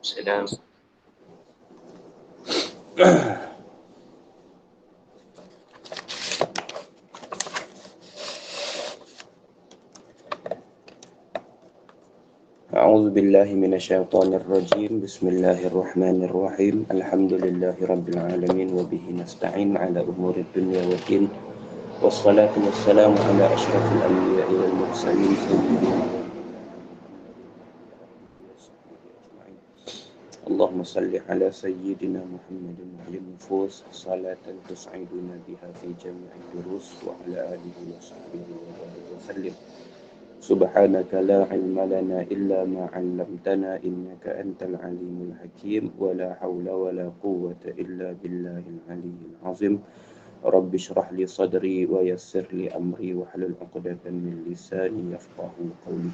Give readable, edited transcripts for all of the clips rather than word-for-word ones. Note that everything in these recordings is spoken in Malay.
Salam. أعوذ بالله من الشيطان الرجيم. بسم الله الرحمن الرحيم. الحمد لله رب العالمين وبه نستعين على أمور الدنيا والدين والصلاة والسلام على أشرف الأنبياء والمرسلين سيدنا اللهم صل على سيدنا محمد وعلى النفوس صلاة تسعدنا بها في جميع الدروس وعلى آله وصحبه وبارك وسلم. سبحانك لا علم لنا إلا ما علمتنا إنك أنت العليم الحكيم ولا حول ولا قوة إلا بالله العلي العظيم. رب اشرح لي صدري ويسر لي أمري واحلل عقدة من لساني يفقه قولي.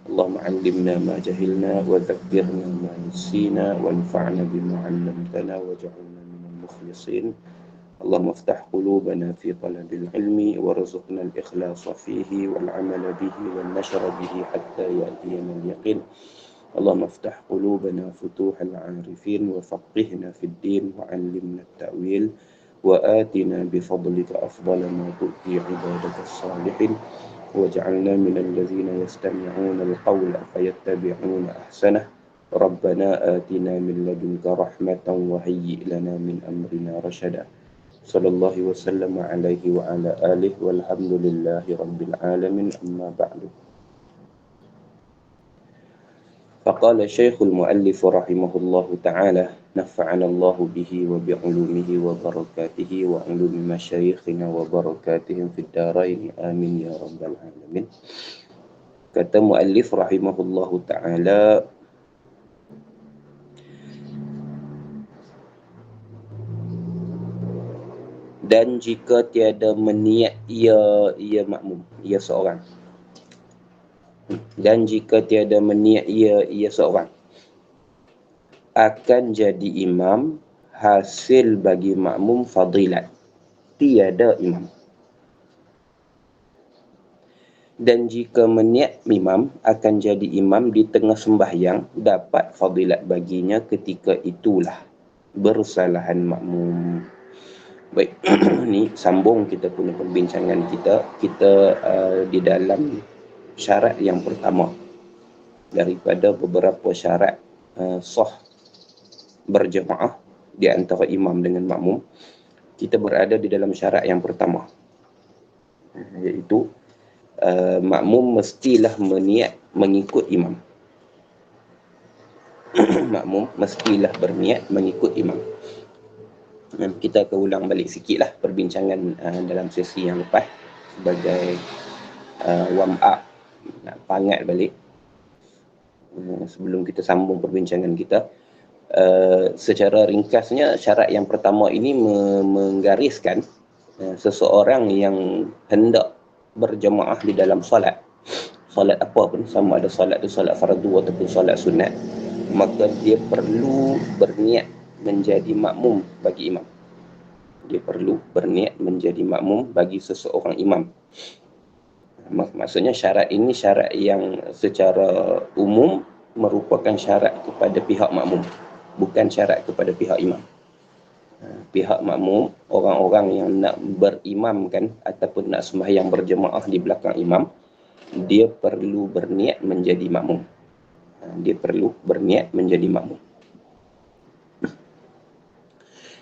اللهم علمنا ما جهلنا وذكرنا ما نسينا وانفعنا بما علمتنا واجعلنا من المخلصين. اللهم افتح قلوبنا في طلب العلم وارزقنا الإخلاص فيه والعمل به والنشر به حتى يأتينا اليقين. اللهم افتح قلوبنا فتوح العارفين وفقهنا في الدين وعلمنا التأويل وآتنا بفضلك أفضل ما تؤتي عبادك الصالحين واجعلنا من الذين يستمعون القول فيتبعون أحسنه. ربنا آتنا من لدنك رحمة وهيئ لنا من أمرنا رشدا. صلى الله وسلم عليه وعلى آله والحمد لله رب العالمين. أما بعد. فقال الشيخ المؤلف رحمه الله تعالى نفعنا الله به وبعلومه وبركاته وعلوم مشايخنا وبركاتهم في الدارين آمين يا رب العالمين. Kata muallif rahimahullahu ta'ala, dan jika tiada meniat ia makmum, ia seorang. Dan jika tiada meniat ia seorang, akan jadi imam, hasil bagi makmum fadilat. Tiada imam. Dan jika meniat imam, akan jadi imam di tengah sembahyang, dapat fadilat baginya ketika itulah bersalahan makmum. Baik, ni sambung kita punya perbincangan kita di dalam syarat yang pertama daripada beberapa syarat sah berjemaah di antara imam dengan makmum. Kita berada di dalam syarat yang pertama, iaitu makmum mestilah meniat mengikut imam. Makmum mestilah berniat mengikut imam. Kita akan ulang balik sikitlah perbincangan dalam sesi yang lepas sebagai warm up, nak pangat balik sebelum kita sambung perbincangan kita. Secara ringkasnya, syarat yang pertama ini menggariskan seseorang yang hendak berjemaah di dalam solat apa pun, sama ada solat itu solat fardu ataupun solat sunat, maka dia perlu berniat menjadi makmum bagi imam. Dia perlu berniat menjadi makmum bagi seseorang imam. Maksudnya syarat ini syarat yang secara umum merupakan syarat kepada pihak makmum, bukan syarat kepada pihak imam. Pihak makmum, orang-orang yang nak berimamkan ataupun nak sembahyang berjemaah di belakang imam, dia perlu berniat menjadi makmum. Dia perlu berniat menjadi makmum.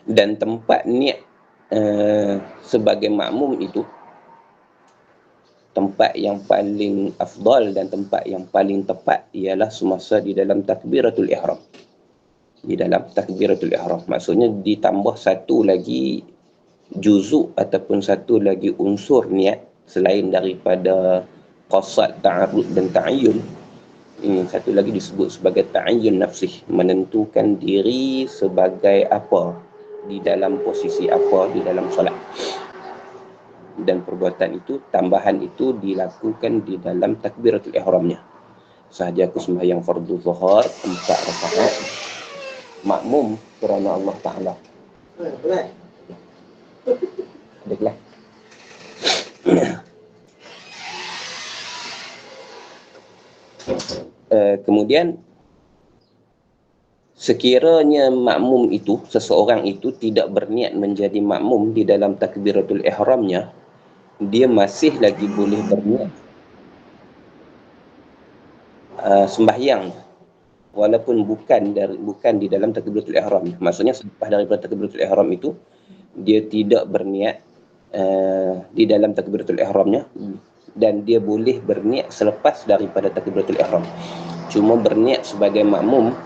Dan tempat niat sebagai makmum itu, tempat yang paling afdal dan tempat yang paling tepat ialah semasa di dalam takbiratul ihram. Di dalam takbiratul ihram, maksudnya ditambah satu lagi juzuk ataupun satu lagi unsur niat selain daripada qasad, ta'arud dan ta'ayyun. Ini satu lagi disebut sebagai ta'ayyun nafsih, menentukan diri sebagai apa, di dalam posisi apa di dalam solat. Dan perbuatan itu, tambahan itu dilakukan di dalam takbiratul ihramnya. Sahaja aku sembahyang fardu zuhur 4 rakaat, makmum kerana Allah Ta'ala. Baiklah. Kemudian Sekiranya makmum itu, seseorang itu tidak berniat menjadi makmum di dalam takbiratul ihramnya, dia masih lagi boleh berniat sembahyang walaupun bukan di dalam takbiratul ihram. Maksudnya selepas daripada takbiratul ihram itu dia tidak berniat di dalam takbiratul ihramnya, dan dia boleh berniat selepas daripada takbiratul ihram. Cuma berniat sebagai makmum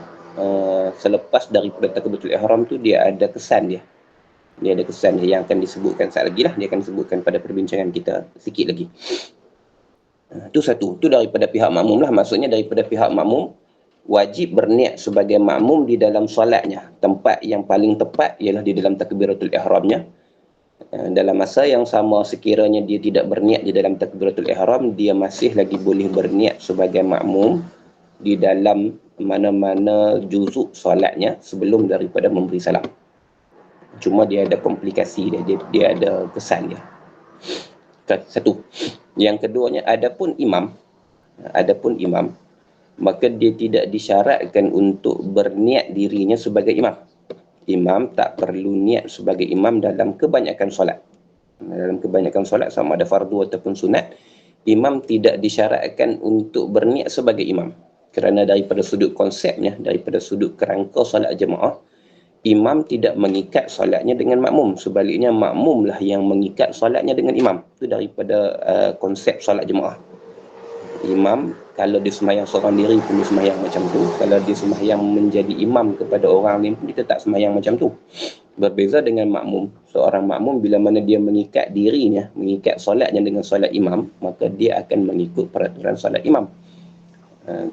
selepas daripada takbiratul ihram tu dia ada kesan dia. Dia ada kesan dia yang akan disebutkan saat lagi lah. Dia akan disebutkan pada perbincangan kita sikit lagi. Itu satu. Itu daripada pihak makmum lah. Maksudnya daripada pihak makmum wajib berniat sebagai makmum di dalam solatnya. Tempat yang paling tepat ialah di dalam takbiratul ihramnya. Dalam masa yang sama, sekiranya dia tidak berniat di dalam takbiratul ihram, dia masih lagi boleh berniat sebagai makmum di dalam mana-mana juzuk solatnya sebelum daripada memberi salam. Cuma dia ada komplikasi dia ada kesan dia. Satu. Yang keduanya, adapun imam, maka dia tidak disyaratkan untuk berniat dirinya sebagai imam. Imam tak perlu niat sebagai imam dalam kebanyakan solat. Dalam kebanyakan solat, sama ada fardu ataupun sunat, imam tidak disyaratkan untuk berniat sebagai imam. Kerana daripada sudut konsepnya, daripada sudut kerangka solat jemaah, imam tidak mengikat solatnya dengan makmum. Sebaliknya, makmumlah yang mengikat solatnya dengan imam. Itu daripada konsep solat jemaah. Imam, kalau dia sembahyang seorang diri pun dia sembahyang macam tu. Kalau dia sembahyang menjadi imam kepada orang lain pun dia tak sembahyang macam tu. Berbeza dengan makmum. Seorang makmum bila mana dia mengikat dirinya, mengikat solatnya dengan solat imam, maka dia akan mengikut peraturan solat imam.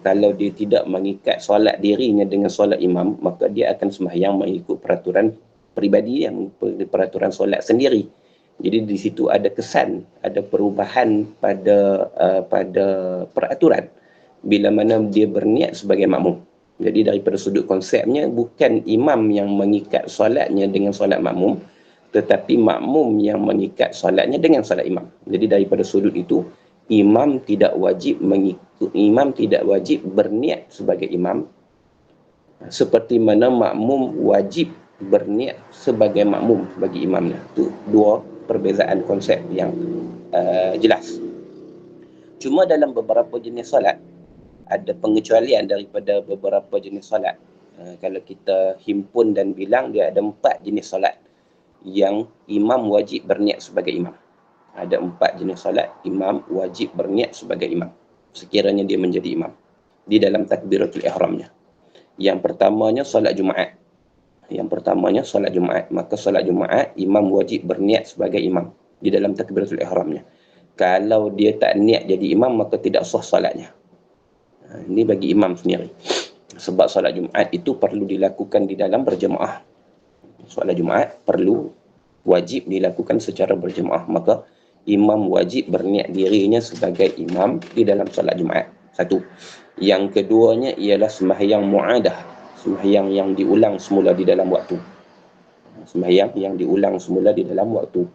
Kalau dia tidak mengikat solat dirinya dengan solat imam, maka dia akan sembahyang mengikut peraturan peribadi yang peraturan solat sendiri. Jadi di situ ada kesan, ada perubahan pada peraturan bila mana dia berniat sebagai makmum. Jadi daripada sudut konsepnya, bukan imam yang mengikat solatnya dengan solat makmum, tetapi makmum yang mengikat solatnya dengan solat imam. Jadi daripada sudut itu, imam tidak wajib berniat sebagai imam, seperti mana makmum wajib berniat sebagai makmum bagi imamnya. Itu dua perbezaan konsep yang jelas. Cuma dalam beberapa jenis solat ada pengecualian daripada beberapa jenis solat. Kalau kita himpun dan bilang, dia ada 4 jenis solat yang imam wajib berniat sebagai imam. Ada 4 jenis solat imam wajib berniat sebagai imam sekiranya dia menjadi imam di dalam takbiratul ihramnya. Yang pertamanya solat Jumaat. Maka solat Jumaat imam wajib berniat sebagai imam di dalam takbiratul ihramnya. Kalau dia tak niat jadi imam, maka tidak sah solatnya. Ini bagi imam sendiri. Sebab solat Jumaat itu perlu dilakukan di dalam berjemaah. Solat Jumaat wajib dilakukan secara berjemaah. Maka imam wajib berniat dirinya sebagai imam di dalam solat Jumaat. Satu. Yang keduanya ialah sembahyang mu'adah. Sembahyang yang diulang semula di dalam waktu. Sembahyang yang diulang semula di dalam waktu.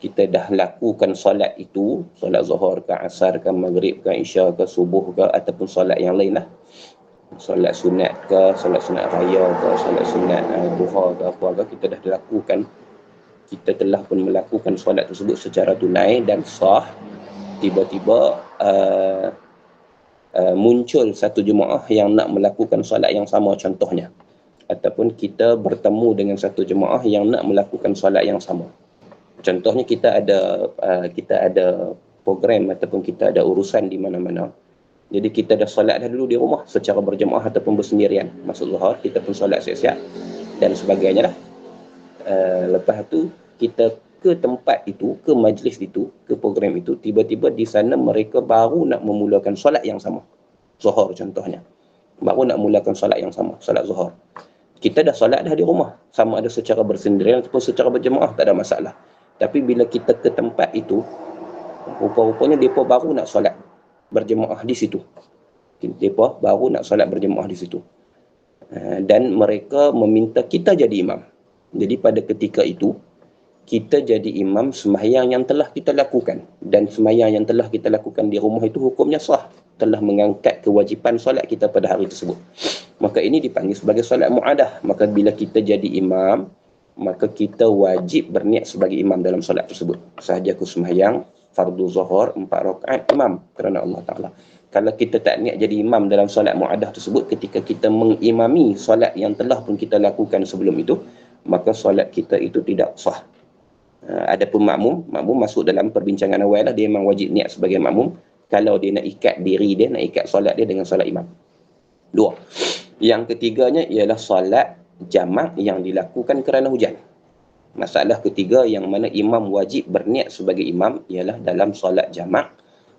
Kita dah lakukan solat itu, solat zuhur ke, asar ke, maghrib ke, isya ke, subuh ke, ataupun solat yang lain lah. Solat sunat ke, solat sunat raya ke, solat sunat duha ke, apa ke, kita dah lakukan. Kita telah pun melakukan solat tersebut secara tunai dan sah. Tiba-tiba muncul satu jemaah yang nak melakukan solat yang sama contohnya. Ataupun kita bertemu dengan satu jemaah yang nak melakukan solat yang sama. Contohnya kita ada program ataupun kita ada urusan di mana-mana. Jadi kita dah solat dah dulu di rumah secara berjemaah ataupun bersendirian. Masuk zuhur, kita pun solat siap-siap dan sebagainya lah. Lepas tu kita ke tempat itu, ke majlis itu, ke program itu, tiba-tiba di sana mereka baru nak memulakan solat yang sama. Zuhur contohnya. Baru nak mulakan solat yang sama, solat zuhur. Kita dah solat dah di rumah. Sama ada secara bersendirian ataupun secara berjemaah, tak ada masalah. Tapi bila kita ke tempat itu, rupa-rupanya mereka baru nak solat berjemaah di situ. Mereka baru nak solat berjemaah di situ. Dan mereka meminta kita jadi imam. Jadi pada ketika itu, kita jadi imam sembahyang yang telah kita lakukan. Dan sembahyang yang telah kita lakukan di rumah itu hukumnya sah. Telah mengangkat kewajipan solat kita pada hari tersebut. Maka ini dipanggil sebagai solat mu'adah. Maka bila kita jadi imam, maka kita wajib berniat sebagai imam dalam solat tersebut. Sahaja aku sembahyang fardu zuhur 4 rakaat imam kerana Allah Ta'ala. Kalau kita tak niat jadi imam dalam solat mu'adah tersebut, ketika kita mengimami solat yang telah pun kita lakukan sebelum itu, maka solat kita itu tidak sah. Adapun makmum masuk dalam perbincangan awal lah, dia memang wajib niat sebagai makmum kalau dia nak ikat diri dia, nak ikat solat dia dengan solat imam. Dua. Yang ketiganya ialah solat jamak yang dilakukan kerana hujan. Masalah ketiga yang mana imam wajib berniat sebagai imam ialah dalam solat jamak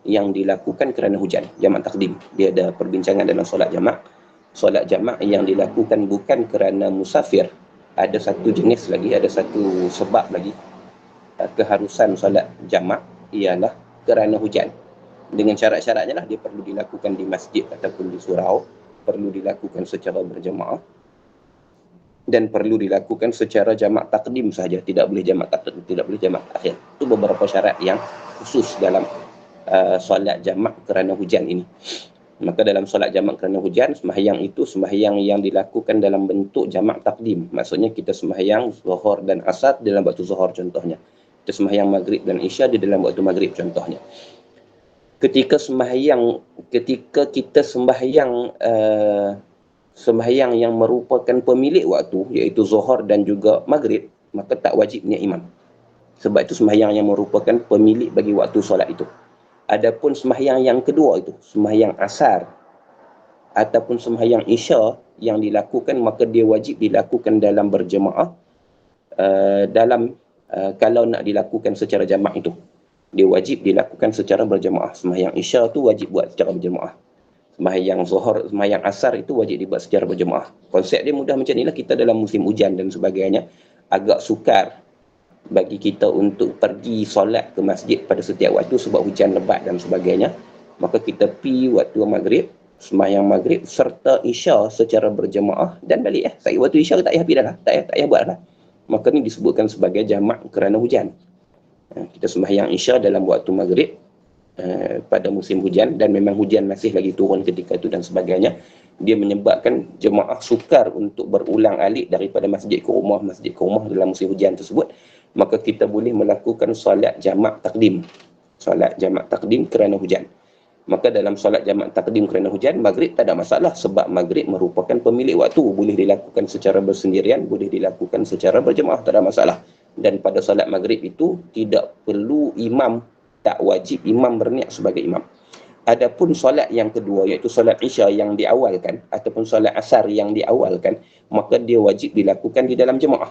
yang dilakukan kerana hujan, jamak takdim. Dia ada perbincangan dalam solat jamak. Solat jamak yang dilakukan bukan kerana musafir, ada satu jenis lagi, ada satu sebab lagi. Keharusan solat jamak ialah kerana hujan. Dengan syarat-syaratnya lah, dia perlu dilakukan di masjid ataupun di surau, perlu dilakukan secara berjemaah, dan perlu dilakukan secara jamak takdim sahaja, tidak boleh jamak takdim, tidak boleh jamak takhir. Itu beberapa syarat yang khusus dalam solat jamak kerana hujan ini. Maka dalam solat jamak kerana hujan, sembahyang itu sembahyang yang dilakukan dalam bentuk jamak takdim. Maksudnya kita sembahyang zuhur dan asar dalam waktu zuhur contohnya. Kita sembahyang maghrib dan isya di dalam waktu maghrib contohnya. Ketika kita sembahyang yang merupakan pemilik waktu, iaitu zuhur dan juga maghrib, maka tak wajib niat imam. Sebab itu sembahyang yang merupakan pemilik bagi waktu solat itu. Adapun sembahyang yang kedua itu, sembahyang asar ataupun sembahyang isya yang dilakukan, maka dia wajib dilakukan dalam berjemaah, kalau nak dilakukan secara jamak itu. Dia wajib dilakukan secara berjemaah. Sembahyang isya tu wajib buat secara berjemaah. Sembahyang zuhur, sembahyang asar itu wajib dibuat secara berjemaah. Konsep dia mudah macam inilah. Kita dalam musim hujan dan sebagainya, agak sukar bagi kita untuk pergi solat ke masjid pada setiap waktu sebab hujan lebat dan sebagainya. Maka kita pergi waktu maghrib, sembahyang maghrib serta isya secara berjemaah dan balik. Saya waktu isya tak payah pergi dah lah. Tak payah buat lah. Maka ni disebutkan sebagai jamak kerana hujan. Kita sembahyang isya dalam waktu maghrib pada musim hujan, dan memang hujan masih lagi turun ketika itu dan sebagainya. Dia menyebabkan jemaah sukar untuk berulang alik daripada masjid ke rumah dalam musim hujan tersebut. Maka kita boleh melakukan solat jamak takdim. Solat jamak takdim kerana hujan. Maka dalam solat jamak takdim kerana hujan, maghrib tak ada masalah sebab maghrib merupakan pemilik waktu. Boleh dilakukan secara bersendirian, boleh dilakukan secara berjemaah, tak ada masalah. Dan pada solat maghrib itu tidak perlu imam, tak wajib imam berniat sebagai imam. Adapun solat yang kedua, iaitu solat isya yang diawalkan ataupun solat asar yang diawalkan, maka dia wajib dilakukan di dalam jemaah.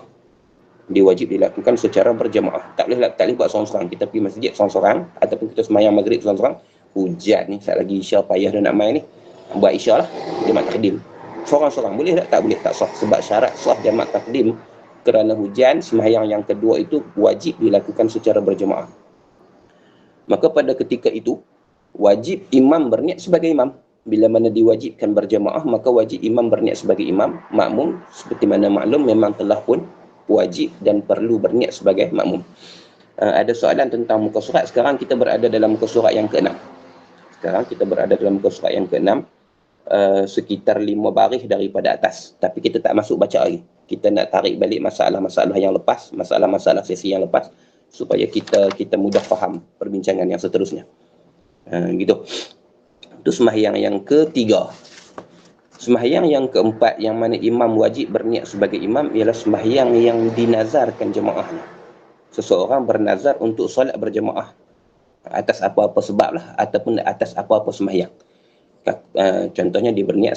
Dia wajib dilakukan secara berjemaah. Tak boleh buat seorang-seorang. Kita pergi masjid seorang-seorang ataupun kita sembahyang maghrib seorang-seorang. Hujan ni, saat lagi isya payah dah nak main ni, buat isya lah, jamak takdim seorang-seorang. Boleh tak? Tak boleh, tak sah. Sebab syarat sah jamak takdim kerana hujan, sembahyang yang kedua itu wajib dilakukan secara berjemaah. Maka pada ketika itu wajib imam berniat sebagai imam. Bila mana diwajibkan berjemaah, maka wajib imam berniat sebagai imam. Makmum seperti mana maklum memang telah pun wajib dan perlu berniat sebagai makmum. Ada soalan tentang muka surat. Sekarang kita berada dalam muka surat yang ke-6. Sekitar 5 baris daripada atas. Tapi kita tak masuk baca lagi. Kita nak tarik balik masalah-masalah yang lepas, masalah-masalah sesi yang lepas, supaya kita mudah faham perbincangan yang seterusnya. Gitu. Itu sembahyang yang ketiga. Sembahyang yang keempat yang mana imam wajib berniat sebagai imam ialah sembahyang yang dinazarkan jemaahnya. Seseorang bernazar untuk solat berjemaah atas apa-apa sebab lah, ataupun atas apa-apa sembahyang. Contohnya dia berniat,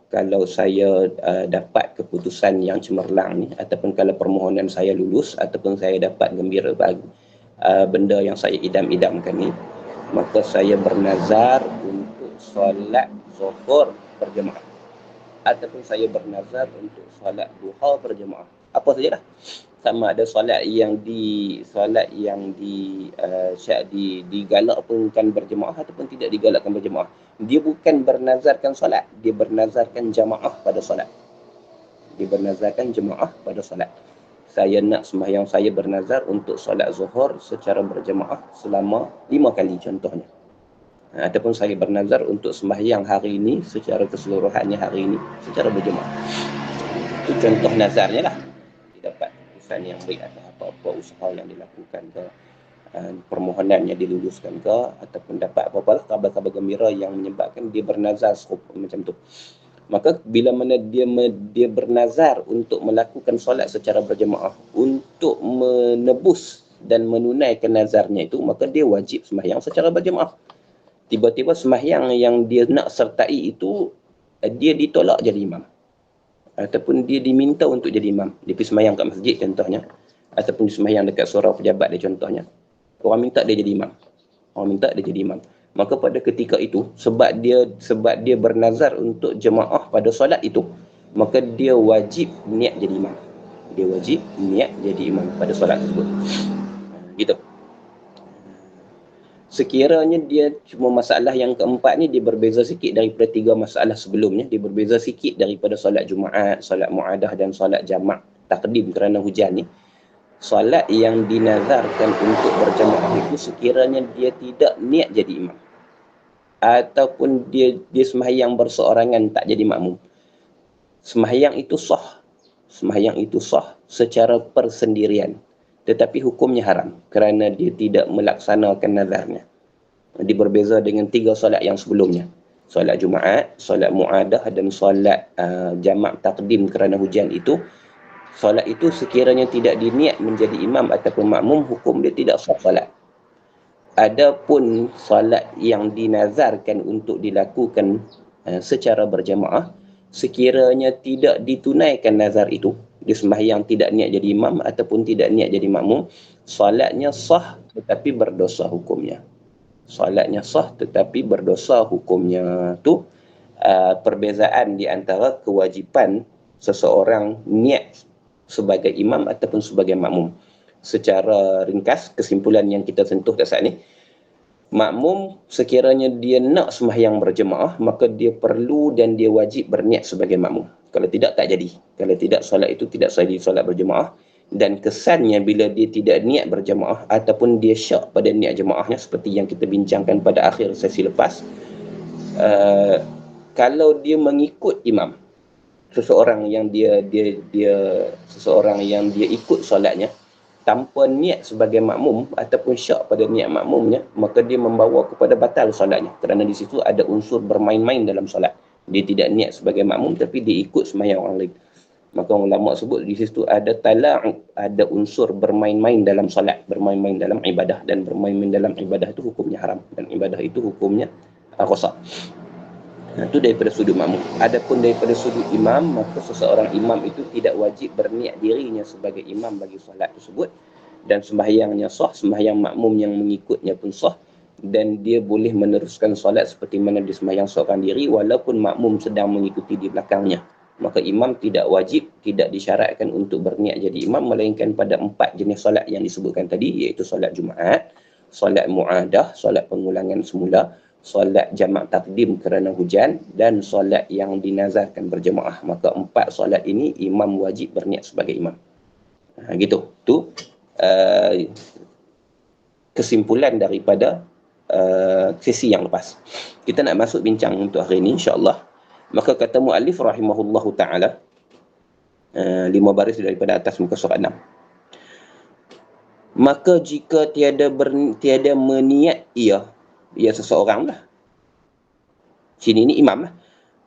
kalau saya dapat keputusan yang cemerlang ni, ataupun kalau permohonan saya lulus, ataupun saya dapat gembira bagi benda yang saya idam-idamkan ni, maka saya bernazar untuk solat zuhur berjemaah, ataupun saya bernazar untuk solat duha berjemaah. Apa sajalah, sama ada solat yang digalakkan berjemaah ataupun tidak digalakkan berjemaah. Dia bukan bernazarkan solat, dia bernazarkan jamaah pada solat. Saya nak sembahyang, saya bernazar untuk solat zuhur secara berjemaah selama 5 kali contohnya. ataupun saya bernazar untuk sembahyang hari ini secara keseluruhannya hari ini secara berjemaah. Itu contoh nazarnya lah. Dapat keputusan yang baik atau apa-apa usaha yang dilakukan ke, permohonan yang diluluskan ke, ataupun dapat apa-apa lah khabar-khabar gembira yang menyebabkan dia bernazar macam tu. Maka bila mana dia bernazar untuk melakukan solat secara berjemaah untuk menebus dan menunaikan nazarnya itu, maka dia wajib sembahyang secara berjemaah. Tiba-tiba sembahyang yang dia nak sertai itu dia ditolak jadi imam, ataupun dia diminta untuk jadi imam, dia pergi sembahyang kat masjid contohnya, ataupun sembahyang dekat surau pejabat dia contohnya, orang minta dia jadi imam, maka pada ketika itu sebab dia bernazar untuk jemaah pada solat itu, maka dia wajib niat jadi imam, pada solat tersebut. Gitu. Sekiranya dia cuma masalah yang keempat ni, dia berbeza sikit daripada 3 masalah sebelumnya. Dia berbeza sikit daripada solat Jumaat, solat Mu'adah dan solat jamak takdim kerana hujan ni. Solat yang dinazarkan untuk berjamaah itu sekiranya dia tidak niat jadi imam, ataupun dia sembahyang berseorangan tak jadi makmum, sembahyang itu sah secara persendirian, tetapi hukumnya haram kerana dia tidak melaksanakan nazarnya. Dia berbeza dengan 3 solat yang sebelumnya. Solat Jumaat, solat Mu'adah dan solat jamak takdim kerana hujan itu, solat itu sekiranya tidak diniat menjadi imam ataupun makmum, hukum dia tidak sah solat. Adapun solat yang dinazarkan untuk dilakukan secara berjamaah, sekiranya tidak ditunaikan nazar itu, dia sembahyang tidak niat jadi imam ataupun tidak niat jadi makmum, solatnya sah tetapi berdosa hukumnya. Tu perbezaan di antara kewajipan seseorang niat sebagai imam ataupun sebagai makmum. Secara ringkas, kesimpulan yang kita sentuh kat saat ni, makmum sekiranya dia nak sembahyang berjemaah, maka dia perlu dan dia wajib berniat sebagai makmum. Kalau tidak, tak jadi. Kalau tidak, solat itu tidak sah solat berjemaah. Dan kesannya bila dia tidak niat berjemaah ataupun dia syak pada niat jemaahnya, seperti yang kita bincangkan pada akhir sesi lepas, kalau dia mengikut imam, seseorang yang dia ikut solatnya tanpa niat sebagai makmum ataupun syak pada niat makmumnya, maka dia membawa kepada batal solatnya, kerana di situ ada unsur bermain-main dalam solat. Dia tidak niat sebagai makmum tapi dia ikut sembahyang orang lain. Maka ulama sebut di situ ada tala'ub, ada unsur bermain-main dalam solat, bermain-main dalam ibadah, dan bermain-main dalam ibadah itu hukumnya haram, dan ibadah itu hukumnya rosak. Itu daripada sudut makmum. Adapun daripada sudut imam, maka seseorang imam itu tidak wajib berniat dirinya sebagai imam bagi solat tersebut, dan sembahyangnya sah, sembahyang makmum yang mengikutnya pun sah, dan dia boleh meneruskan solat seperti mana dia sembahyang seorang diri walaupun makmum sedang mengikuti di belakangnya. Maka imam tidak wajib, tidak disyaratkan untuk berniat jadi imam, melainkan pada 4 jenis solat yang disebutkan tadi, iaitu solat Jumaat, solat Mu'adah, solat pengulangan semula, solat jamak takdim kerana hujan, dan solat yang dinazarkan berjemaah. Maka 4 solat ini imam wajib berniat sebagai imam. Gitu. Tu kesimpulan daripada sesi yang lepas. Kita nak masuk bincang untuk hari ini insya-Allah. Maka kata muallif rahimahullahu taala, 5 baris daripada atas muka surat 6. Maka jika tiada meniat ia seseorang lah, sini ni imam lah,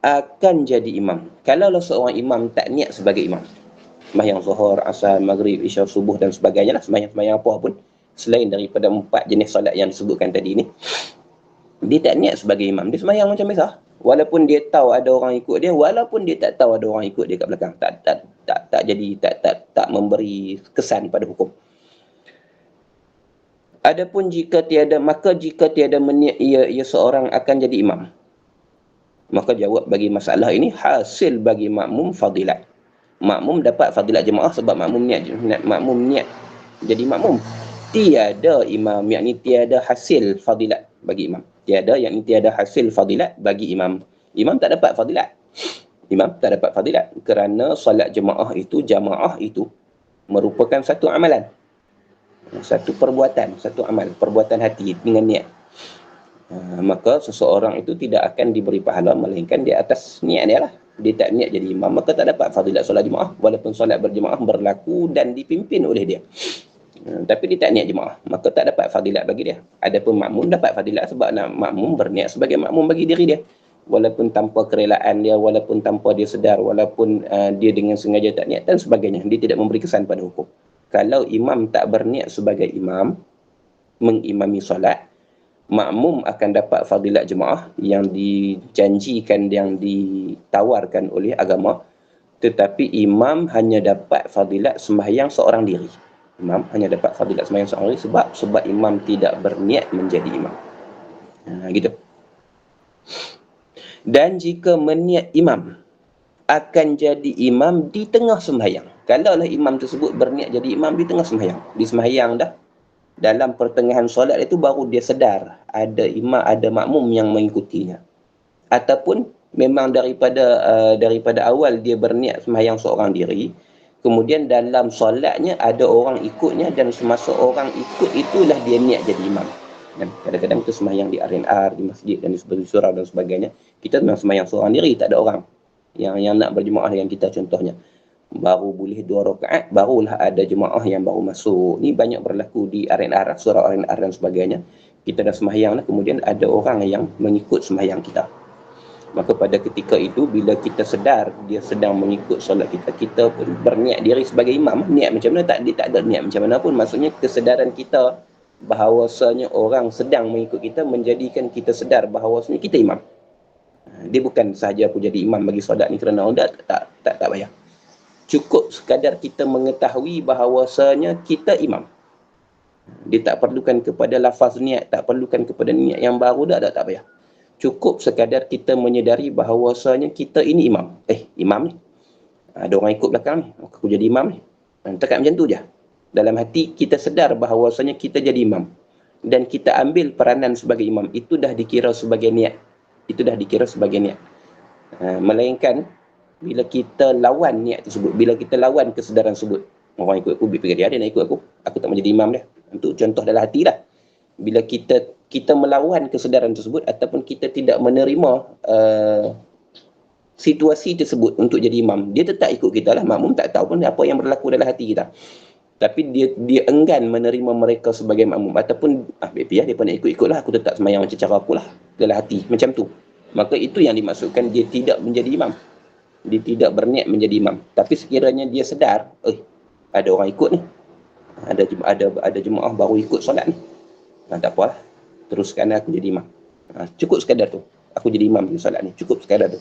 akan jadi imam. Kalaulah seorang imam tak niat sebagai imam, sembahyang zuhur, asar, maghrib, isya, subuh dan sebagainya lah, sembahyang apa pun selain daripada 4 jenis solat yang disebutkan tadi ni, dia tak niat sebagai imam, dia sembahyang macam biasa. Walaupun dia tahu ada orang ikut dia, walaupun dia tak tahu ada orang ikut dia kat belakang, tak memberi kesan pada hukum. Adapun jika tiada meniat ia seorang akan jadi imam, maka jawab bagi masalah ini, hasil bagi makmum fadilat. Makmum dapat fadilat jemaah sebab makmum niat jadi makmum. Tiada imam, yakni tiada hasil fadilat bagi imam. Tiada hasil fadilat bagi imam. Imam tak dapat fadilat kerana solat jemaah itu merupakan satu amalan, satu perbuatan, satu amal, perbuatan hati dengan niat. Maka seseorang itu tidak akan diberi pahala melainkan di atas niat dia lah. Dia tak niat jadi imam, maka tak dapat fadilat solat jemaah, walaupun solat berjemaah berlaku dan dipimpin oleh dia. Tapi dia tak niat jemaah, maka tak dapat fadilat bagi dia. Adapun makmum dapat fadilat sebab nak makmum berniat sebagai makmum bagi diri dia. Walaupun tanpa kerelaan dia, walaupun tanpa dia sedar, walaupun dia dengan sengaja tak niat dan sebagainya. Dia tidak memberi kesan pada hukum. Kalau imam tak berniat sebagai imam, mengimami solat, makmum akan dapat fadilat jemaah yang dijanjikan, yang ditawarkan oleh agama, tetapi imam hanya dapat fadilat sembahyang seorang diri. Imam hanya dapat fadilat sembahyang seorang diri sebab imam tidak berniat menjadi imam. Gitu. Dan jika meniat imam akan jadi imam di tengah sembahyang. Kalaulah imam tersebut berniat jadi imam di tengah sembahyang. Di sembahyang dah, dalam pertengahan solat itu baru dia sedar ada imam, ada makmum yang mengikutinya. Ataupun memang daripada awal dia berniat sembahyang seorang diri, kemudian dalam solatnya ada orang ikutnya dan semasa orang ikut itulah dia niat jadi imam. Dan kadang-kadang kita sembahyang di R&R, di masjid dan di surau dan sebagainya, kita memang sembahyang seorang diri, tak ada orang yang nak berjemaah dengan kita contohnya. Baru boleh 2 rakaat, barulah ada jemaah yang baru masuk. Ni banyak berlaku di R&R, surau R&R dan sebagainya. Kita dah sembahyang lah, kemudian ada orang yang mengikut sembahyang kita. Maka pada ketika itu, bila kita sedar dia sedang mengikut solat kita, kita pun berniat diri sebagai imam. Niat macam mana? Dia tak ada niat macam mana pun. Maksudnya kesedaran kita bahawasanya orang sedang mengikut kita menjadikan kita sedar bahawasanya kita imam. Dia bukan sahaja aku jadi imam bagi solat ni kerana orang tak payah. Cukup sekadar kita mengetahui bahawasanya kita imam. Dia tak perlukan kepada lafaz niat, tak perlukan kepada niat yang baru, tak payah. Cukup sekadar kita menyedari bahawasanya kita ini imam. Imam ni. Ada orang ikut belakang ni. Aku jadi imam ni. Cakap macam tu je. Dalam hati kita sedar bahawasanya kita jadi imam. Dan kita ambil peranan sebagai imam. Itu dah dikira sebagai niat. Itu dah dikira sebagai niat. Melainkan bila kita lawan niat tersebut, bila kita lawan kesedaran tersebut, orang ikut aku, fikir dia nak ikut aku tak mau jadi imam dia. Itu contoh dalam hati dah. Bila kita melawan kesedaran tersebut ataupun kita tidak menerima situasi tersebut untuk jadi imam, dia tetap ikut kita lah. Makmum tak tahu pun apa yang berlaku dalam hati kita, tapi dia enggan menerima mereka sebagai makmum ataupun biar dia pun nak ikut-ikut lah, aku tetap semayang macam cara aku lah dalam hati, macam tu. Maka itu yang dimaksudkan dia tidak menjadi imam, dia tidak berniat menjadi imam. Tapi sekiranya dia sedar, ada orang ikut ni, ada jemaah baru ikut solat ni, tak apalah, teruskan aku jadi imam. Cukup sekadar tu, aku jadi imam di solat ni, cukup sekadar tu.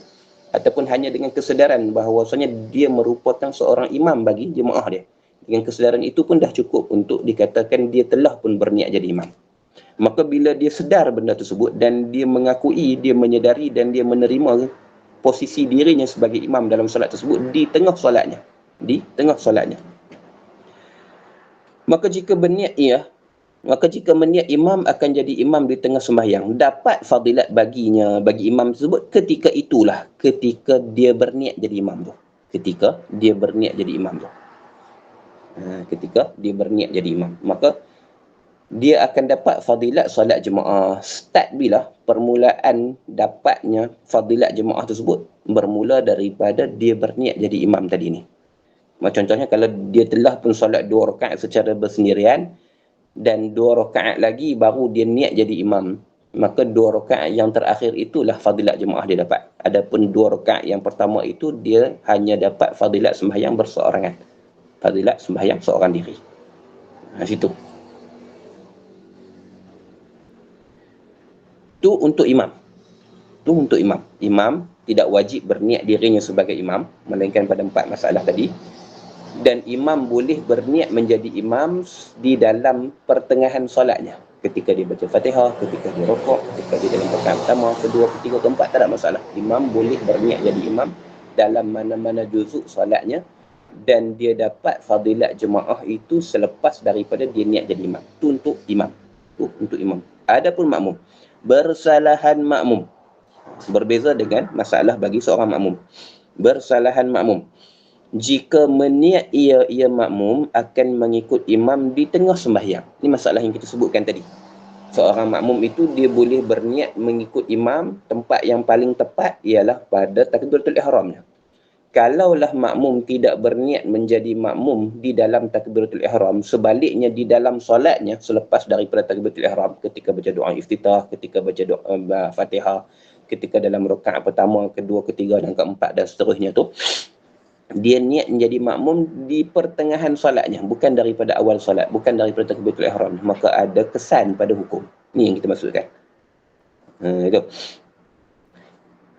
Ataupun hanya dengan kesedaran bahawasanya dia merupakan seorang imam bagi jemaah dia. Dengan kesedaran itu pun dah cukup untuk dikatakan dia telah pun berniat jadi imam. Maka bila dia sedar benda tersebut dan dia mengakui, dia menyedari dan dia menerima posisi dirinya sebagai imam dalam solat tersebut di tengah solatnya. Di tengah solatnya. Maka jika meniat imam akan jadi imam di tengah sembahyang, dapat fadilat baginya, bagi imam tersebut ketika itulah, ketika dia berniat jadi imam tu. Ketika dia berniat jadi imam tu. Ketika dia berniat jadi imam, maka dia akan dapat fadilat solat jemaah. Start bila? Permulaan dapatnya fadilat jemaah tersebut bermula daripada dia berniat jadi imam tadi ni. Contohnya kalau dia telah pun solat 2 rakaat secara bersendirian dan 2 rakaat lagi baru dia niat jadi imam, maka 2 rakaat yang terakhir itulah fadilat jemaah dia dapat. Adapun 2 rakaat yang pertama itu dia hanya dapat fadilat sembahyang berseorangan. Fadilat sembahyang seorang diri. Situ. Tu untuk imam. Tu untuk imam. Imam tidak wajib berniat dirinya sebagai imam, melainkan pada 4 masalah tadi. Dan imam boleh berniat menjadi imam di dalam pertengahan solatnya. Ketika dia baca Fatihah, ketika dia rukuk, ketika dia dalam rakaat pertama, kedua, ketiga, keempat, tak ada masalah. Imam boleh berniat jadi imam dalam mana-mana juzuk solatnya dan dia dapat fadilat jemaah itu selepas daripada dia niat jadi imam. Itu untuk imam. Itu untuk imam. Adapun makmum, bersalahan makmum. Berbeza dengan masalah bagi seorang makmum. Bersalahan makmum. Jika meniat ia makmum akan mengikut imam di tengah sembahyang. Ini masalah yang kita sebutkan tadi. Seorang makmum itu dia boleh berniat mengikut imam, tempat yang paling tepat ialah pada takbiratul ihramnya. Kalaulah makmum tidak berniat menjadi makmum di dalam takbiratul ihram, sebaliknya di dalam solatnya selepas daripada takbiratul ihram, ketika baca doa iftitah, ketika baca doa Fatihah, ketika dalam rakaat pertama, kedua, ketiga dan keempat dan seterusnya tu, dia niat menjadi makmum di pertengahan solatnya, bukan daripada awal solat, bukan daripada takbiratul ihram, maka ada kesan pada hukum. Ni yang kita maksudkan. Itu.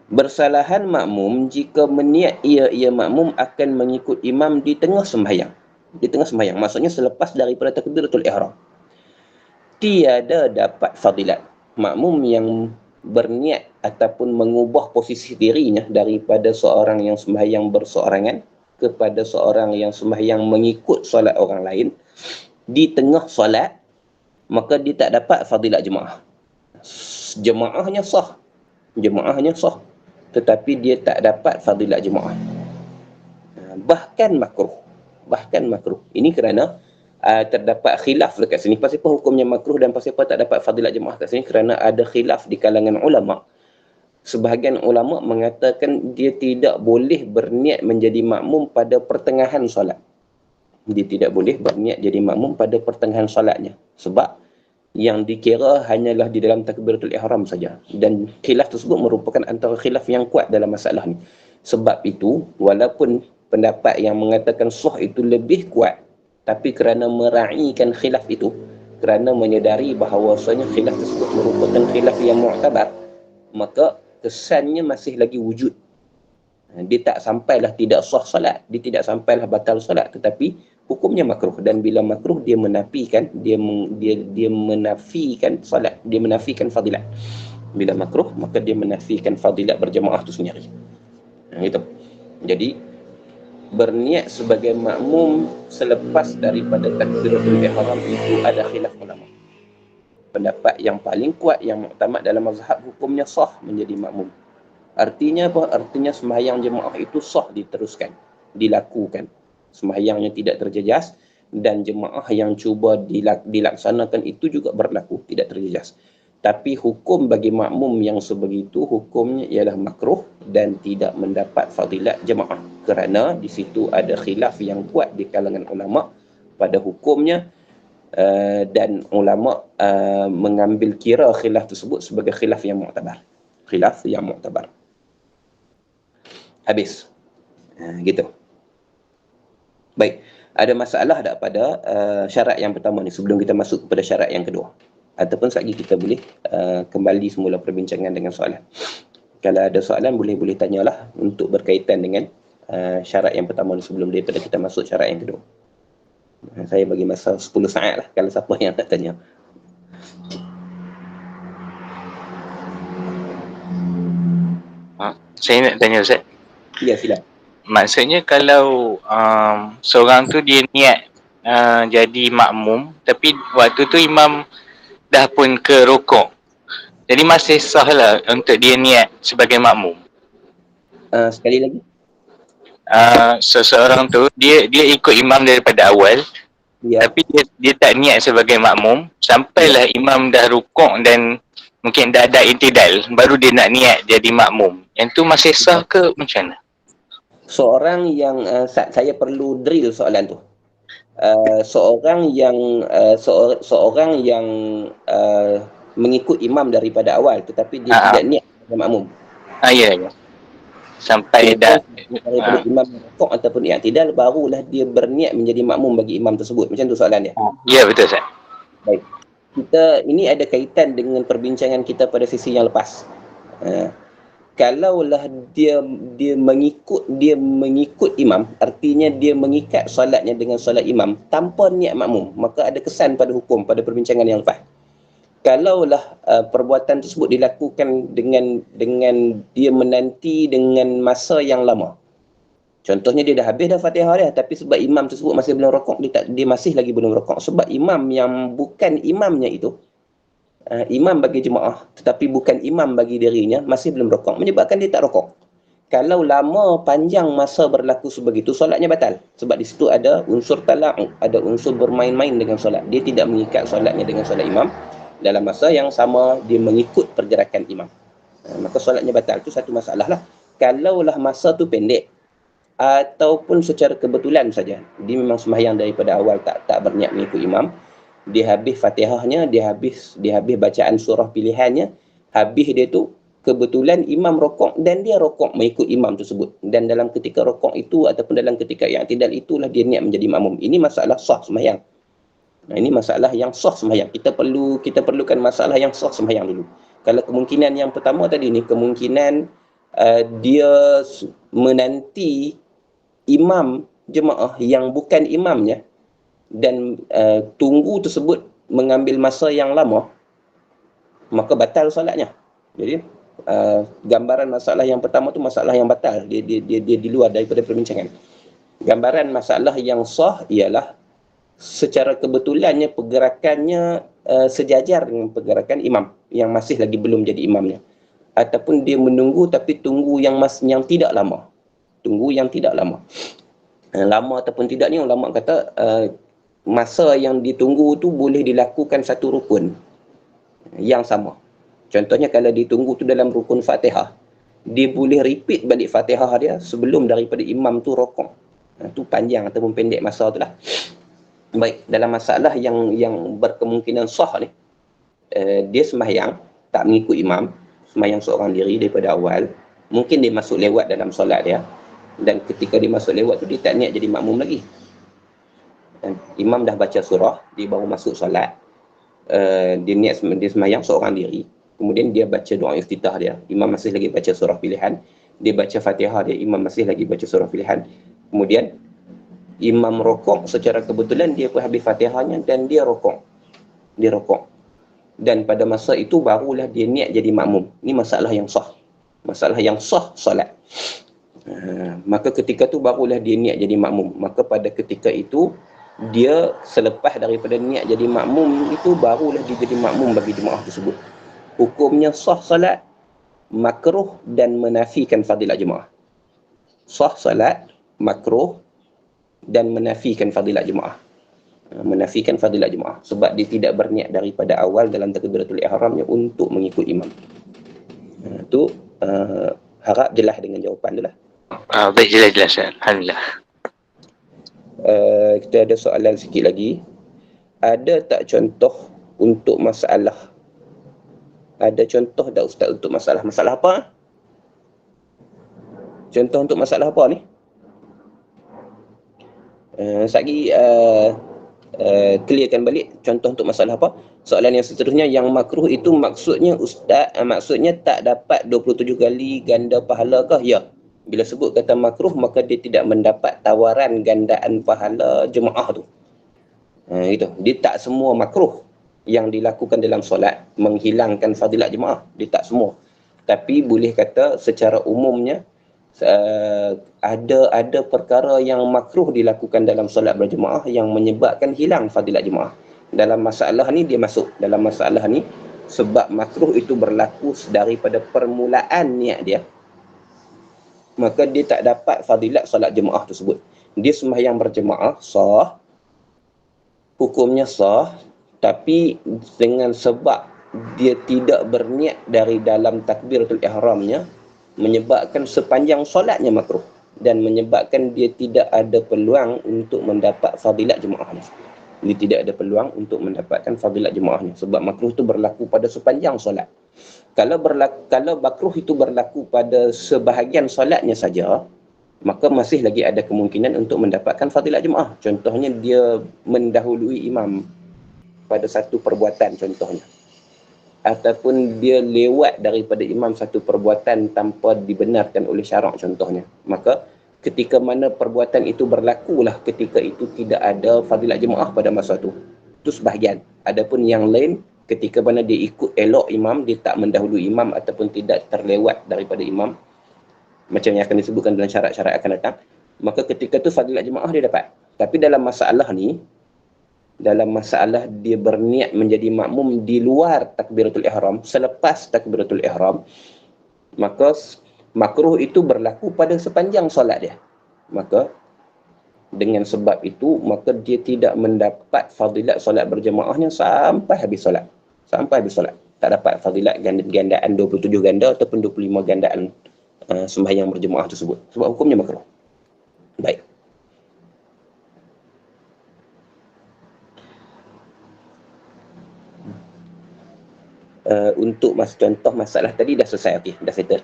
Bersalahan makmum jika meniat ia makmum akan mengikut imam di tengah sembahyang. Di tengah sembahyang, maksudnya selepas daripada takbiratul ihram. Tiada dapat fadilat. Makmum yang berniat ataupun mengubah posisi dirinya daripada seorang yang sembahyang berseorangan kepada seorang yang sembahyang mengikut solat orang lain di tengah solat, maka dia tak dapat fadilat jemaah. Jemaahnya sah. Jemaahnya sah. Tetapi dia tak dapat fadilat jemaah. Bahkan makruh. Bahkan makruh. Ini kerana terdapat khilaf dekat sini. Pasal apa hukumnya makruh dan pasal apa tak dapat fadilat jemaah kat sini? Kerana ada khilaf di kalangan ulama. Sebahagian ulama mengatakan dia tidak boleh berniat menjadi makmum pada pertengahan solat. Dia tidak boleh berniat jadi makmum pada pertengahan solatnya. Sebab yang dikira hanyalah di dalam takbiratul ihram saja, dan khilaf tersebut merupakan antara khilaf yang kuat dalam masalah ni. Sebab itu walaupun pendapat yang mengatakan sah itu lebih kuat, tapi kerana meraihkan khilaf itu, kerana menyedari bahawasanya khilaf tersebut merupakan khilaf yang mu'tabar, maka kesannya masih lagi wujud. Dia tak sampailah tidak sah salat, dia tidak sampailah batal salat, tetapi hukumnya makruh. Dan bila makruh, dia menafikan menafikan salat, dia menafikan fadilat. Bila makruh, maka dia menafikan fadilat berjemaah itu sendiri. Gitu. Jadi berniat sebagai makmum selepas daripada takbiratul ihram itu ada khilaf ulama. Pendapat yang paling kuat yang muktamad dalam mazhab, hukumnya sah menjadi makmum. Artinya apa? Artinya sembahyang jemaah itu sah diteruskan, dilakukan. Sembahyangnya tidak terjejas, dan jemaah yang cuba dilaksanakan itu juga berlaku, tidak terjejas. Tapi hukum bagi makmum yang sebegitu, hukumnya ialah makruh dan tidak mendapat fadilat jemaah. Kerana di situ ada khilaf yang kuat di kalangan ulama pada hukumnya, dan ulama mengambil kira khilaf tersebut sebagai khilaf yang mu'tabar. Khilaf yang mu'tabar. Habis. Gitu. Baik. Ada masalah tak pada syarat yang pertama ni sebelum kita masuk kepada syarat yang kedua? Ataupun sekali kita boleh kembali semula perbincangan dengan soalan. Kalau ada soalan boleh tanyalah untuk berkaitan dengan syarat yang pertama ni sebelum daripada kita masuk syarat yang kedua. Saya bagi masa 10 saat lah kalau siapa yang nak tanya. Saya nak tanya Ustaz. Ya, sila. Maksudnya kalau seorang tu dia niat jadi makmum, tapi waktu tu imam dah pun ke rukuk, jadi masih sah lah untuk dia niat sebagai makmum. Sekali lagi. Seseorang tu dia ikut imam daripada awal, Ya. tapi dia tak niat sebagai makmum sampailah imam dah rukuk dan mungkin dah ada intidal, baru dia nak niat jadi makmum. Yang tu masih sah ke macam mana? Seorang yang saya perlu drill soalan tu. Seorang yang mengikut imam daripada awal tetapi dia tidak niat sebagai makmum. Ya. Sampai dah daripada imam rukuk ataupun i'tidal, barulah dia berniat menjadi makmum bagi imam tersebut. Macam tu soalan dia. Ya, betul Ustaz. Baik. Ini ada kaitan dengan perbincangan kita pada sesi yang lepas. Kalaulah dia mengikut imam, artinya dia mengikat solatnya dengan solat imam tanpa niat makmum, maka ada kesan pada hukum pada perbincangan yang lepas. Kalaulah perbuatan tersebut dilakukan dengan dia menanti dengan masa yang lama. Contohnya dia dah habis dah Fatihah dia, tapi sebab imam tersebut masih belum rukuk, dia masih lagi belum rukuk. Sebab imam yang bukan imamnya itu, imam bagi jemaah tetapi bukan imam bagi dirinya, masih belum rukuk, menyebabkan dia tak rukuk. Kalau lama panjang masa berlaku sebegitu, solatnya batal. Sebab di situ ada unsur tala'ub, ada unsur bermain-main dengan solat. Dia tidak mengikat solatnya dengan solat imam, dalam masa yang sama dia mengikut pergerakan imam, maka solatnya batal. Itu satu masalah lah. Kalaulah masa tu pendek ataupun secara kebetulan saja dia memang sembahyang daripada awal tak berniat mengikut imam, dia habis Fatihahnya, dia habis bacaan surah pilihannya, habis dia tu kebetulan imam rokok dan dia rokok mengikut imam tersebut, dan dalam ketika rokok itu ataupun dalam ketika yang tidak itulah dia niat menjadi makmum. Ini masalah sah sembahyang. Nah, ini masalah yang sah sembahyang. Kita perlukan masalah yang sah sembahyang dulu. Kalau kemungkinan yang pertama tadi ni, kemungkinan dia menanti imam jemaah yang bukan imamnya, dan tunggu tersebut mengambil masa yang lama, maka batal solatnya. Jadi gambaran masalah yang pertama tu masalah yang batal, dia di luar daripada perbincangan. Gambaran masalah yang sah ialah secara kebetulannya pergerakannya sejajar dengan pergerakan imam yang masih lagi belum jadi imamnya, ataupun dia menunggu tapi tunggu yang tidak lama. Tunggu yang tidak lama. Lama ataupun tidak ni ulama kata masa yang ditunggu tu boleh dilakukan satu rukun yang sama. Contohnya kalau ditunggu tu dalam rukun Fatihah, dia boleh repeat balik Fatihah dia sebelum daripada imam tu rokok. Tu panjang ataupun pendek masa tu lah. Baik, dalam masalah yang berkemungkinan sah ni, dia sembahyang tak mengikut imam, sembahyang seorang diri daripada awal, mungkin dia masuk lewat dalam solat dia, dan ketika dia masuk lewat tu dia tak niat jadi makmum lagi. Imam dah baca surah, dia baru masuk solat, dia niat dia sembahyang seorang diri, kemudian dia baca doa iftitah dia, imam masih lagi baca surah pilihan, dia baca Fatihah dia, imam masih lagi baca surah pilihan, kemudian imam rokok secara kebetulan dia pun habis Fatihahnya dan dia rokok. Dan pada masa itu barulah dia niat jadi makmum. Ini masalah yang sah. Masalah yang sah solat. Maka ketika tu barulah dia niat jadi makmum. Maka pada ketika itu dia selepas daripada niat jadi makmum itu barulah dia jadi makmum bagi jemaah tersebut. Hukumnya sah solat, makruh dan menafikan fadilat jemaah. Sah solat, makruh dan menafikan fadilat jemaah. Menafikan fadilat jemaah sebab dia tidak berniat daripada awal dalam takbiratul ihramnya untuk mengikut imam. Itu harap jelas dengan jawapan tu lah. Baik, jelas. Alhamdulillah. Kita ada soalan sikit lagi. Ada tak contoh untuk masalah? Ada contoh tak Ustaz untuk masalah? Masalah apa? Contoh untuk masalah apa ni? Lagi clearkan balik contoh untuk masalah apa. Soalan yang seterusnya, yang makruh itu maksudnya Ustaz, maksudnya tak dapat 27 kali ganda pahala kah? Ya. Bila sebut kata makruh, maka dia tidak mendapat tawaran gandaan pahala jemaah tu. Itu. Dia tak semua makruh yang dilakukan dalam solat menghilangkan fadilat jemaah. Dia tak semua. Tapi boleh kata secara umumnya ada perkara yang makruh dilakukan dalam solat berjemaah yang menyebabkan hilang fadilat jemaah. Dalam masalah ni dia masuk. Dalam masalah ni sebab makruh itu berlaku daripada permulaan niat dia, maka dia tak dapat fadilat solat jemaah tersebut. Dia sembahyang berjemaah sah, hukumnya sah, tapi dengan sebab dia tidak berniat dari dalam takbiratul ihramnya, menyebabkan sepanjang solatnya makruh dan menyebabkan dia tidak ada peluang untuk mendapat fadilat jemaahnya. Dia tidak ada peluang untuk mendapatkan fadilat jemaahnya sebab makruh itu berlaku pada sepanjang solat. Kalau makruh itu berlaku pada sebahagian solatnya saja, maka masih lagi ada kemungkinan untuk mendapatkan fadilat jemaah. Contohnya dia mendahului imam pada satu perbuatan contohnya, ataupun dia lewat daripada imam satu perbuatan tanpa dibenarkan oleh syarak contohnya, maka ketika mana perbuatan itu berlakulah ketika itu tidak ada fadilat jemaah pada masa itu. Itu sebahagian. Adapun yang lain, ketika mana dia ikut elok imam, dia tak mendahului imam ataupun tidak terlewat daripada imam, macam yang akan disebutkan dalam syarat-syarat akan datang, maka ketika tu fadilat jemaah dia dapat. Tapi dalam masalah ni, dalam masalah dia berniat menjadi makmum di luar takbiratul ihram, selepas takbiratul ihram, maka makruh itu berlaku pada sepanjang solat dia. Maka dengan sebab itu, maka dia tidak mendapat fadilat solat berjemaahnya sampai habis solat. sampai habis solat. Tak dapat fadilat gandaan 27 ganda ataupun 25 gandaan sembahyang berjemaah tersebut. Sebab hukumnya makruh. Baik. Untuk contoh masalah tadi dah selesai, okey, dah settle.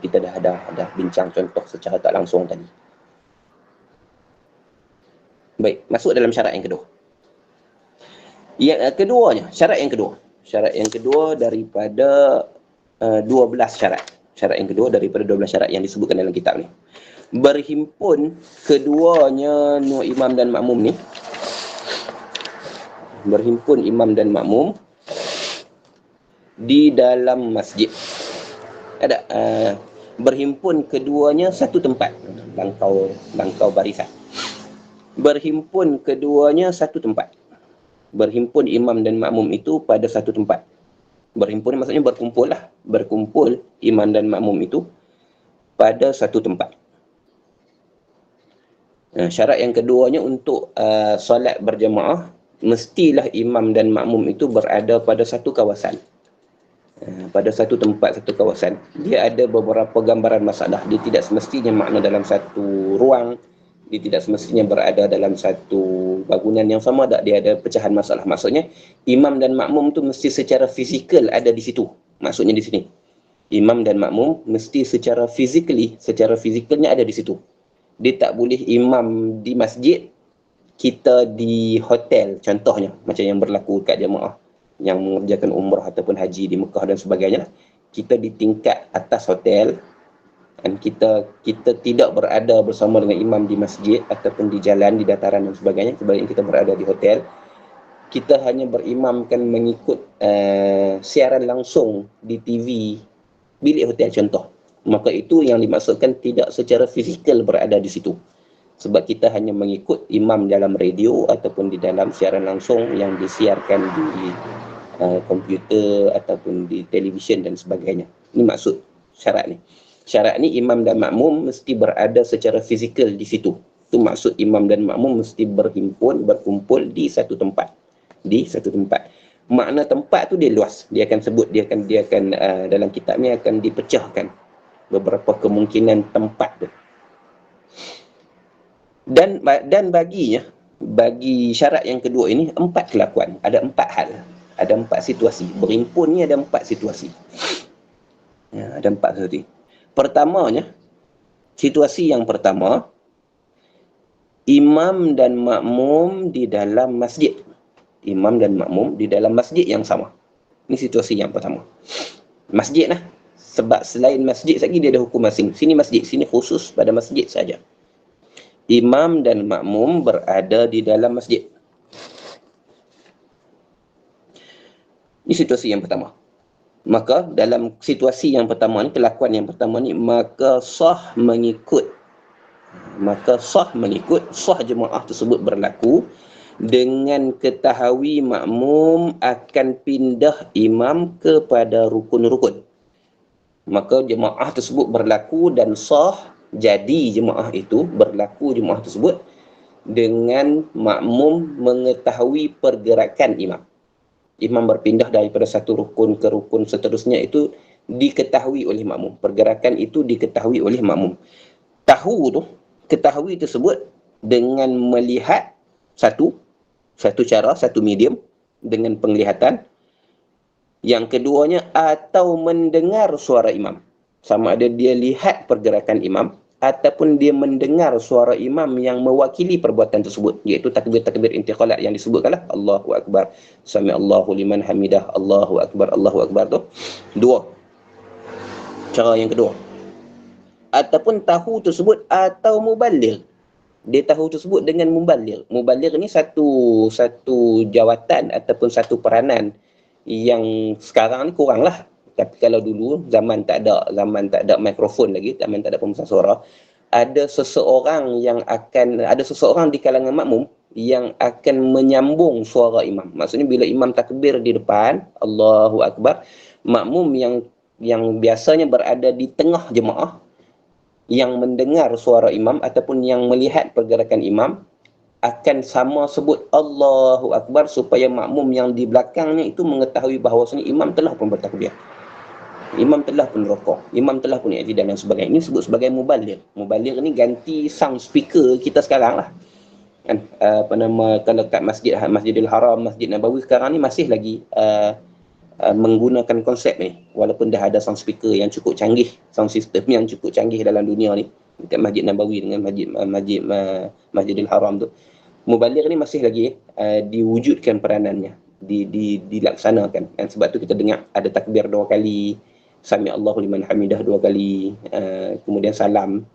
Kita dah bincang contoh secara tak langsung tadi. Baik, masuk dalam syarat yang kedua. Yang keduanya, syarat yang kedua. Syarat yang kedua daripada 12 syarat. Syarat yang kedua daripada 12 syarat yang disebutkan dalam kitab ni. Berhimpun keduanya imam dan makmum ni. Berhimpun imam dan makmum di dalam masjid. Ada berhimpun keduanya satu tempat. Bangkau barisan. Berhimpun keduanya satu tempat. Berhimpun imam dan makmum itu pada satu tempat. Berhimpun maksudnya berkumpul lah. Berkumpul imam dan makmum itu pada satu tempat. Syarat yang keduanya untuk solat berjemaah, mestilah imam dan makmum itu berada pada satu kawasan. Pada satu tempat, satu kawasan. Dia ada beberapa gambaran masalah. Dia tidak semestinya makna dalam satu ruang. Dia tidak semestinya berada dalam satu bangunan yang sama. Dia ada pecahan masalah. Maksudnya, imam dan makmum tu mesti secara fizikal ada di situ. Maksudnya di sini. Imam dan makmum mesti secara fizikalnya ada di situ. Dia tak boleh imam di masjid, kita di hotel contohnya. Macam yang berlaku kat jemaah yang mengerjakan umrah ataupun haji di Mekah dan sebagainya. Kita di tingkat atas hotel dan kita tidak berada bersama dengan imam di masjid ataupun di jalan, di dataran dan sebagainya. Sebaliknya kita berada di hotel. Kita hanya berimamkan mengikut siaran langsung di TV bilik hotel contoh. Maka itu yang dimaksudkan tidak secara fizikal berada di situ. Sebab kita hanya mengikut imam dalam radio ataupun di dalam siaran langsung yang disiarkan di komputer ataupun di televisyen dan sebagainya. Ini maksud syarat ni. Syarat ni imam dan makmum mesti berada secara fizikal di situ. Itu maksud imam dan makmum mesti berkumpul di satu tempat. Di satu tempat. Makna tempat tu dia luas. Dia akan sebut, dia akan dalam kitab ni akan dipecahkan beberapa kemungkinan tempat tu. Dan bagi syarat yang kedua ini 4 kelakuan, ada 4 hal, ada 4 situasi. Berhimpun ni ada 4 situasi. Ada 4 situasi. Pertamanya, situasi yang pertama, imam dan makmum di dalam masjid. Imam dan makmum di dalam masjid yang sama. Ini situasi yang pertama. Masjid lah. Sebab selain masjid lagi dia ada hukum masing. Sini masjid, sini khusus pada masjid saja. Imam dan makmum berada di dalam masjid. Ini situasi yang pertama. Maka dalam situasi yang pertama ni, kelakuan yang pertama ni, maka sah mengikut, sah jemaah tersebut berlaku dengan ketahui makmum akan pindah imam kepada rukun-rukun. Maka jemaah tersebut berlaku dan sah jadi jemaah itu, berlaku jemaah tersebut dengan makmum mengetahui pergerakan imam. Imam berpindah daripada satu rukun ke rukun seterusnya itu diketahui oleh makmum. Pergerakan itu diketahui oleh makmum. Ketahui tersebut dengan melihat satu cara, satu medium dengan penglihatan. Yang keduanya atau mendengar suara imam. Sama ada dia lihat pergerakan imam ataupun dia mendengar suara imam yang mewakili perbuatan tersebut, iaitu takbir-takbir intiqalat yang disebutkanlah Allahu Akbar, Sami Allahu liman hamidah, Allahu Akbar tu. Dua. Cara yang kedua. Ataupun tahu tersebut atau mubaligh. Dia tahu tersebut dengan mubaligh. Mubaligh ni satu jawatan ataupun satu peranan yang sekarang ni kuranglah. Tapi kalau dulu zaman tak ada mikrofon lagi, zaman tak ada pembesaran suara, ada seseorang di kalangan makmum yang akan menyambung suara imam. Maksudnya bila imam takbir di depan, Allahu Akbar, makmum yang biasanya berada di tengah jemaah yang mendengar suara imam ataupun yang melihat pergerakan imam akan sama sebut Allahu Akbar supaya makmum yang di belakangnya itu mengetahui bahawasanya imam telah pun bertakbir. Imam telah pun rokok, imam telah pun i'tidal dan sebagainya. Ini disebut sebagai mubaligh. Mubaligh ni ganti sound speaker kita sekarang lah. Kan? Apa nama, kalau kat Masjidil Haram, Masjid Nabawi sekarang ni masih lagi menggunakan konsep ni. Walaupun dah ada sound speaker yang cukup canggih, sound system yang cukup canggih dalam dunia ni. Dekat Masjid Nabawi dengan Masjidil Haram tu. Mubaligh ni masih lagi diwujudkan peranannya, dilaksanakan. Dan sebab tu kita dengar ada takbir 2 kali, Sami Allahu liman hamidah 2 kali, kemudian salam.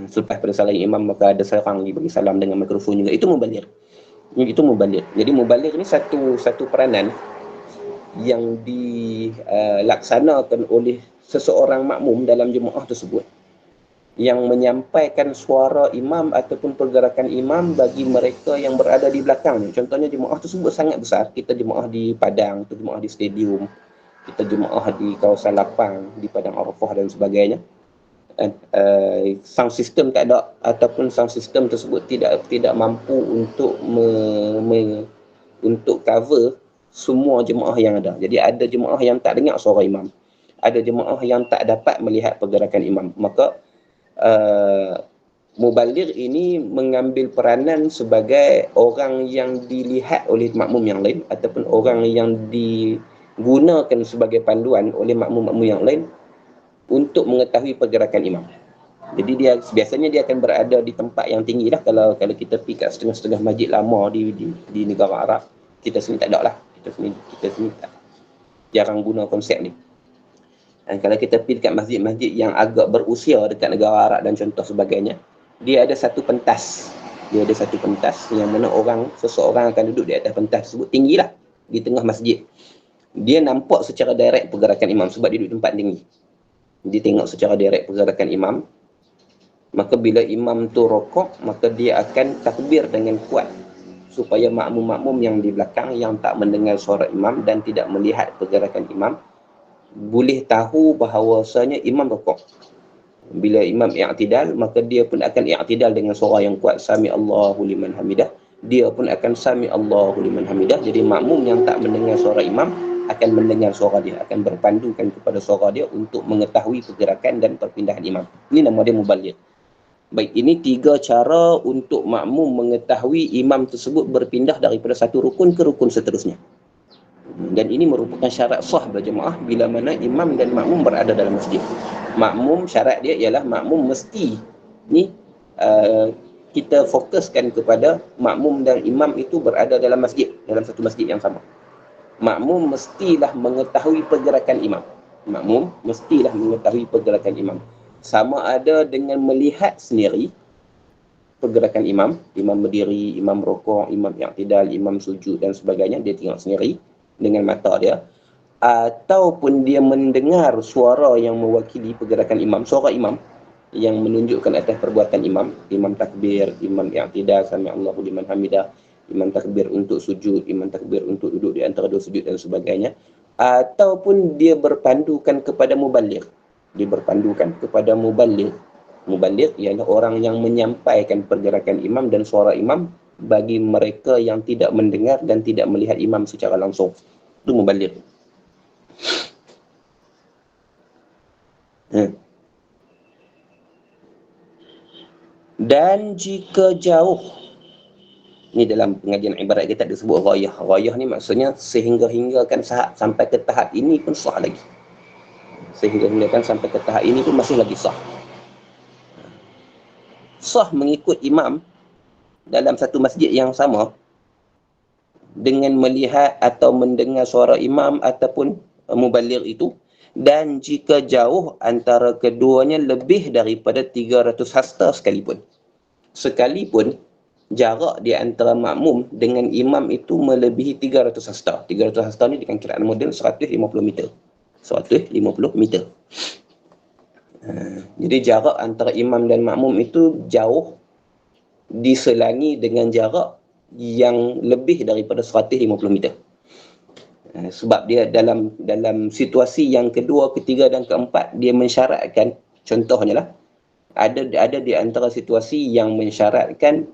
Selepas pada salam imam maka ada seorang bagi salam dengan mikrofon juga. Itu mubaligh. Itu mubaligh. Jadi mubaligh ni satu peranan yang dilaksanakan oleh seseorang makmum dalam jemaah tersebut, yang menyampaikan suara imam ataupun pergerakan imam bagi mereka yang berada di belakang. Contohnya jemaah tersebut sangat besar. Kita jemaah di Padang, kita jemaah di stadium, kita jemaah di kawasan lapang, di Padang Arafah dan sebagainya. Sound system tak ada, ataupun sound system tersebut tidak mampu untuk untuk cover semua jemaah yang ada. Jadi ada jemaah yang tak dengar suara imam, ada jemaah yang tak dapat melihat pergerakan imam. Maka mubaligh ini mengambil peranan sebagai orang yang dilihat oleh makmum yang lain, ataupun orang yang digunakan sebagai panduan oleh makmum-makmum yang lain untuk mengetahui pergerakan imam. Jadi biasanya dia akan berada di tempat yang tinggi lah. Kalau kita pergi kat setengah-setengah masjid lama di negara Arab, kita sini tak ada lah. Kita sini tak, jarang guna konsep ni. Dan kalau kita pergi dekat masjid-masjid yang agak berusia dekat negara Arab dan contoh sebagainya, dia ada satu pentas. Dia ada satu pentas yang mana seseorang akan duduk di atas pentas tersebut, tinggilah di tengah masjid. Dia nampak secara direct pergerakan imam sebab dia duduk tempat tinggi. Dia tengok secara direct pergerakan imam. Maka bila imam tu rokok, maka dia akan takbir dengan kuat supaya makmum-makmum yang di belakang yang tak mendengar suara imam dan tidak melihat pergerakan imam boleh tahu bahawasanya imam rukuk. Bila imam i'tidal, maka dia pun akan i'tidal dengan suara yang kuat, Sami Allahu liman hamidah. Dia pun akan Sami Allahu liman hamidah. Jadi makmum yang tak mendengar suara imam akan mendengar suara dia, akan berpandukan kepada suara dia untuk mengetahui pergerakan dan perpindahan imam. Ini nama dia mubaligh. Baik, ini 3 cara untuk makmum mengetahui imam tersebut berpindah daripada satu rukun ke rukun seterusnya. Dan ini merupakan syarat sah berjemaah bila mana imam dan makmum berada dalam masjid. Makmum, syarat dia ialah makmum mesti ni kita fokuskan kepada makmum dan imam itu berada dalam masjid, dalam satu masjid yang sama. Makmum mestilah mengetahui pergerakan imam. Makmum mestilah mengetahui pergerakan imam. Sama ada dengan melihat sendiri pergerakan imam, imam berdiri, imam rukuk, imam i'tidal, imam sujud dan sebagainya, dia tengok sendiri dengan mata dia, ataupun dia mendengar suara yang mewakili pergerakan imam, suara imam yang menunjukkan atas perbuatan imam, imam takbir, imam i'tidal, Sami Allahu liman hamidah, imam takbir untuk sujud, imam takbir untuk duduk di antara 2 sujud dan sebagainya, ataupun dia berpandukan kepada mubaligh. Dia berpandukan kepada mubaligh. Mubaligh ialah orang yang menyampaikan pergerakan imam dan suara imam bagi mereka yang tidak mendengar dan tidak melihat imam secara langsung. Itu mubaligh. Dan jika jauh, ni dalam pengajian ibarat kita disebut ghayah. Ghayah ni maksudnya sehingga-hinggakan sampai ke tahap ini pun sah lagi. Sehingga-hinggakan sampai ke tahap ini pun masih lagi sah. Sah mengikut imam dalam satu masjid yang sama dengan melihat atau mendengar suara imam ataupun mubaligh itu, dan jika jauh antara keduanya lebih daripada 300 hasta sekalipun jarak di antara makmum dengan imam itu melebihi 300 hasta. 300 hasta ni dengan kiraan model 150 meter. 150 meter. Jadi jarak antara imam dan makmum itu jauh diselangi dengan jarak yang lebih daripada 150 meter. Sebab dia dalam situasi yang kedua, ketiga dan keempat, dia mensyaratkan, contohnya lah, ada di antara situasi yang mensyaratkan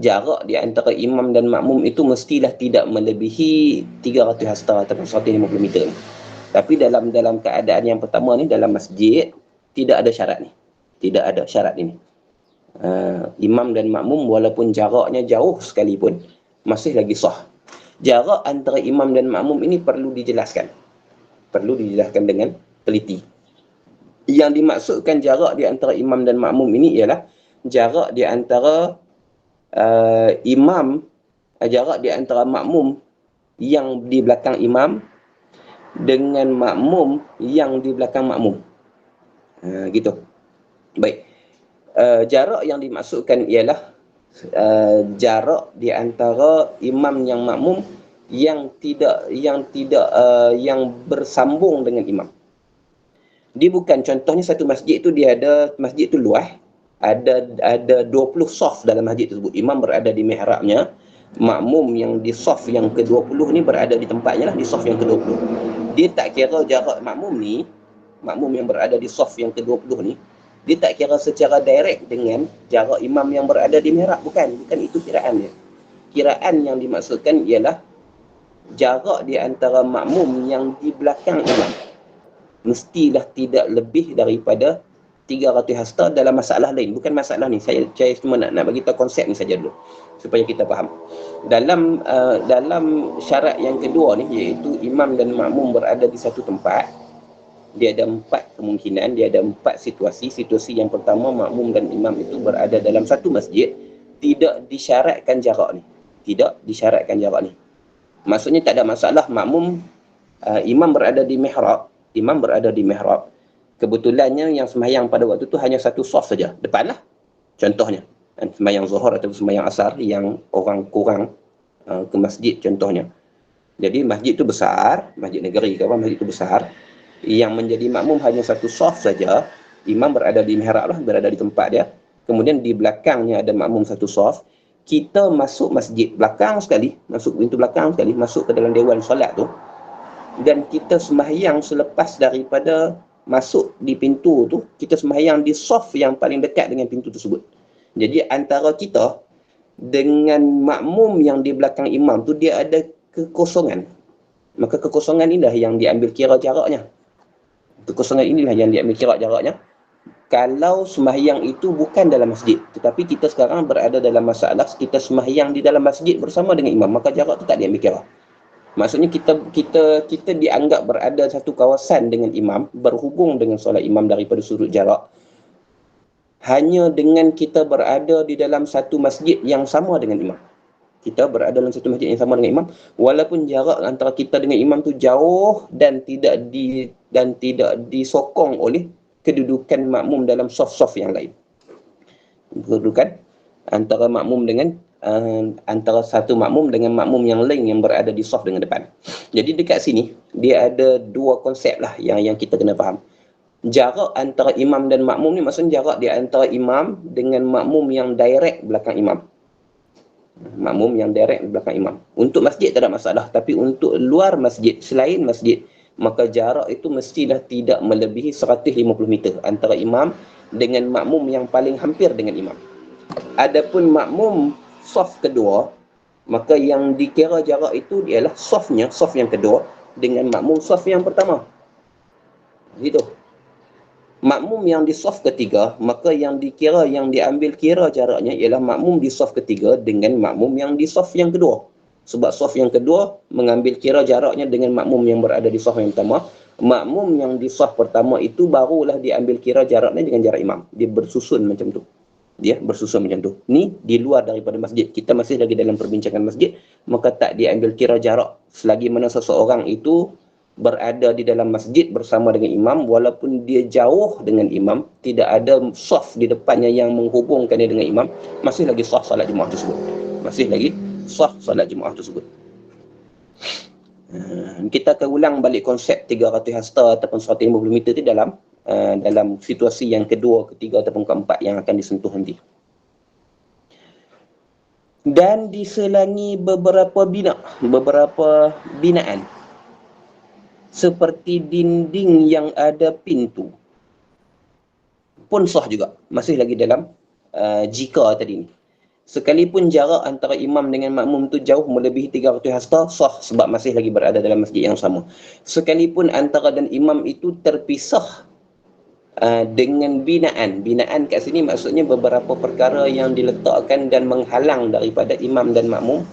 jarak di antara imam dan makmum itu mestilah tidak melebihi 300 hasta ataupun 150 meter ni. Tapi dalam keadaan yang pertama ni, dalam masjid, tidak ada syarat ni. Tidak ada syarat ini. Imam dan makmum walaupun jaraknya jauh sekalipun, masih lagi sah. Jarak antara imam dan makmum ini perlu dijelaskan. Perlu dijelaskan dengan teliti. Yang dimaksudkan jarak di antara imam dan makmum ini ialah jarak di antara jarak di antara makmum yang di belakang imam dengan makmum yang di belakang makmum. Gitu. Baik. Jarak yang dimaksudkan ialah jarak di antara imam yang makmum yang bersambung dengan imam. Dia bukan, contohnya satu masjid tu dia ada, masjid tu luas, ada 20 saf dalam masjid tersebut. Imam berada di mihrabnya, makmum yang di saf yang ke-20 ni berada di tempatnya lah, di saf yang ke-20. Dia tak kira jarak makmum ni, makmum yang berada di saf yang ke-20 ni, dia tak kira secara direct dengan jarak imam yang berada di mihrab. Bukan itu kiraan dia. Kiraan yang dimaksudkan ialah jarak di antara makmum yang di belakang imam mestilah tidak lebih daripada 300 hasta dalam masalah lain. Bukan masalah ni, saya cuma nak bagi tahu konsep ni saja dulu supaya kita faham. Dalam syarat yang kedua ni, iaitu imam dan makmum berada di satu tempat, dia ada 4 kemungkinan, dia ada 4 situasi. Situasi yang pertama, makmum dan imam itu berada dalam satu masjid, tidak disyaratkan jarak ni. Tidak disyaratkan jarak ni. Maksudnya tak ada masalah makmum, imam berada di mihrab, kebetulannya yang sembahyang pada waktu tu hanya satu saf saja, depan lah. Contohnya, sembahyang zuhur atau sembahyang asar yang orang kurang ke masjid contohnya. Jadi masjid tu besar, masjid negeri ke apa, masjid tu besar, yang menjadi makmum hanya satu saf saja, imam berada di mihrab lah, berada di tempat dia, kemudian di belakangnya ada makmum satu saf. Kita masuk masjid belakang sekali, masuk pintu belakang sekali, masuk ke dalam dewan solat tu, dan kita sembahyang selepas daripada masuk di pintu tu, kita sembahyang di saf yang paling dekat dengan pintu tersebut. Jadi antara kita dengan makmum yang di belakang imam tu, dia ada kekosongan. Maka kekosongan inilah yang diambil kira jaraknya. Kalau sembahyang itu bukan dalam masjid, tetapi kita sekarang berada dalam masalah kita sembahyang di dalam masjid bersama dengan imam, maka jarak tu tak diambil kira. Maksudnya kita dianggap berada satu kawasan dengan imam, berhubung dengan solat imam daripada sudut jarak, hanya dengan kita berada di dalam satu masjid yang sama dengan imam. Kita berada dalam satu masjid yang sama dengan imam, walaupun jarak antara kita dengan imam tu jauh dan tidak disokong oleh kedudukan makmum dalam saf-saf yang lain. Kedudukan antara makmum dengan antara satu makmum dengan makmum yang lain yang berada di saf dengan depan. Jadi dekat sini dia ada 2 konsep lah yang kita kena faham. Jarak antara imam dan makmum ni maksudnya jarak di antara imam dengan makmum yang direct belakang imam. Makmum yang direct belakang imam. Untuk masjid tak ada masalah, tapi untuk luar masjid, selain masjid, maka jarak itu mestilah tidak melebihi 150 meter antara imam dengan makmum yang paling hampir dengan imam. Adapun makmum saf kedua, maka yang dikira jarak itu ialah saf yang kedua dengan makmum saf yang pertama. Gitu. Makmum yang di saf ketiga, maka yang diambil kira jaraknya ialah makmum di saf ketiga dengan makmum yang di saf yang kedua. Sebab saf yang kedua mengambil kira jaraknya dengan makmum yang berada di saf yang pertama. Makmum yang di saf pertama itu barulah diambil kira jaraknya dengan jarak imam. Dia bersusun macam tu. Ni di luar daripada masjid. Kita masih lagi dalam perbincangan masjid, maka tak diambil kira jarak. Selagi mana seseorang itu berada di dalam masjid bersama dengan imam, walaupun dia jauh dengan imam, tidak ada saf di depannya yang menghubungkan dia dengan imam, masih lagi sah salat jemaah tersebut. Kita akan ulang balik konsep 300 hasta ataupun 150 meter itu dalam situasi yang kedua, ketiga ataupun keempat yang akan disentuh nanti. Dan diselangi beberapa binaan seperti dinding yang ada pintu pun sah juga, masih lagi dalam jika tadi ni. Sekalipun jarak antara imam dengan makmum tu jauh melebihi 300 hasta, sah sebab masih lagi berada dalam masjid yang sama. Sekalipun antara dan imam itu terpisah dengan binaan. Binaan kat sini maksudnya beberapa perkara yang diletakkan dan menghalang daripada imam dan makmum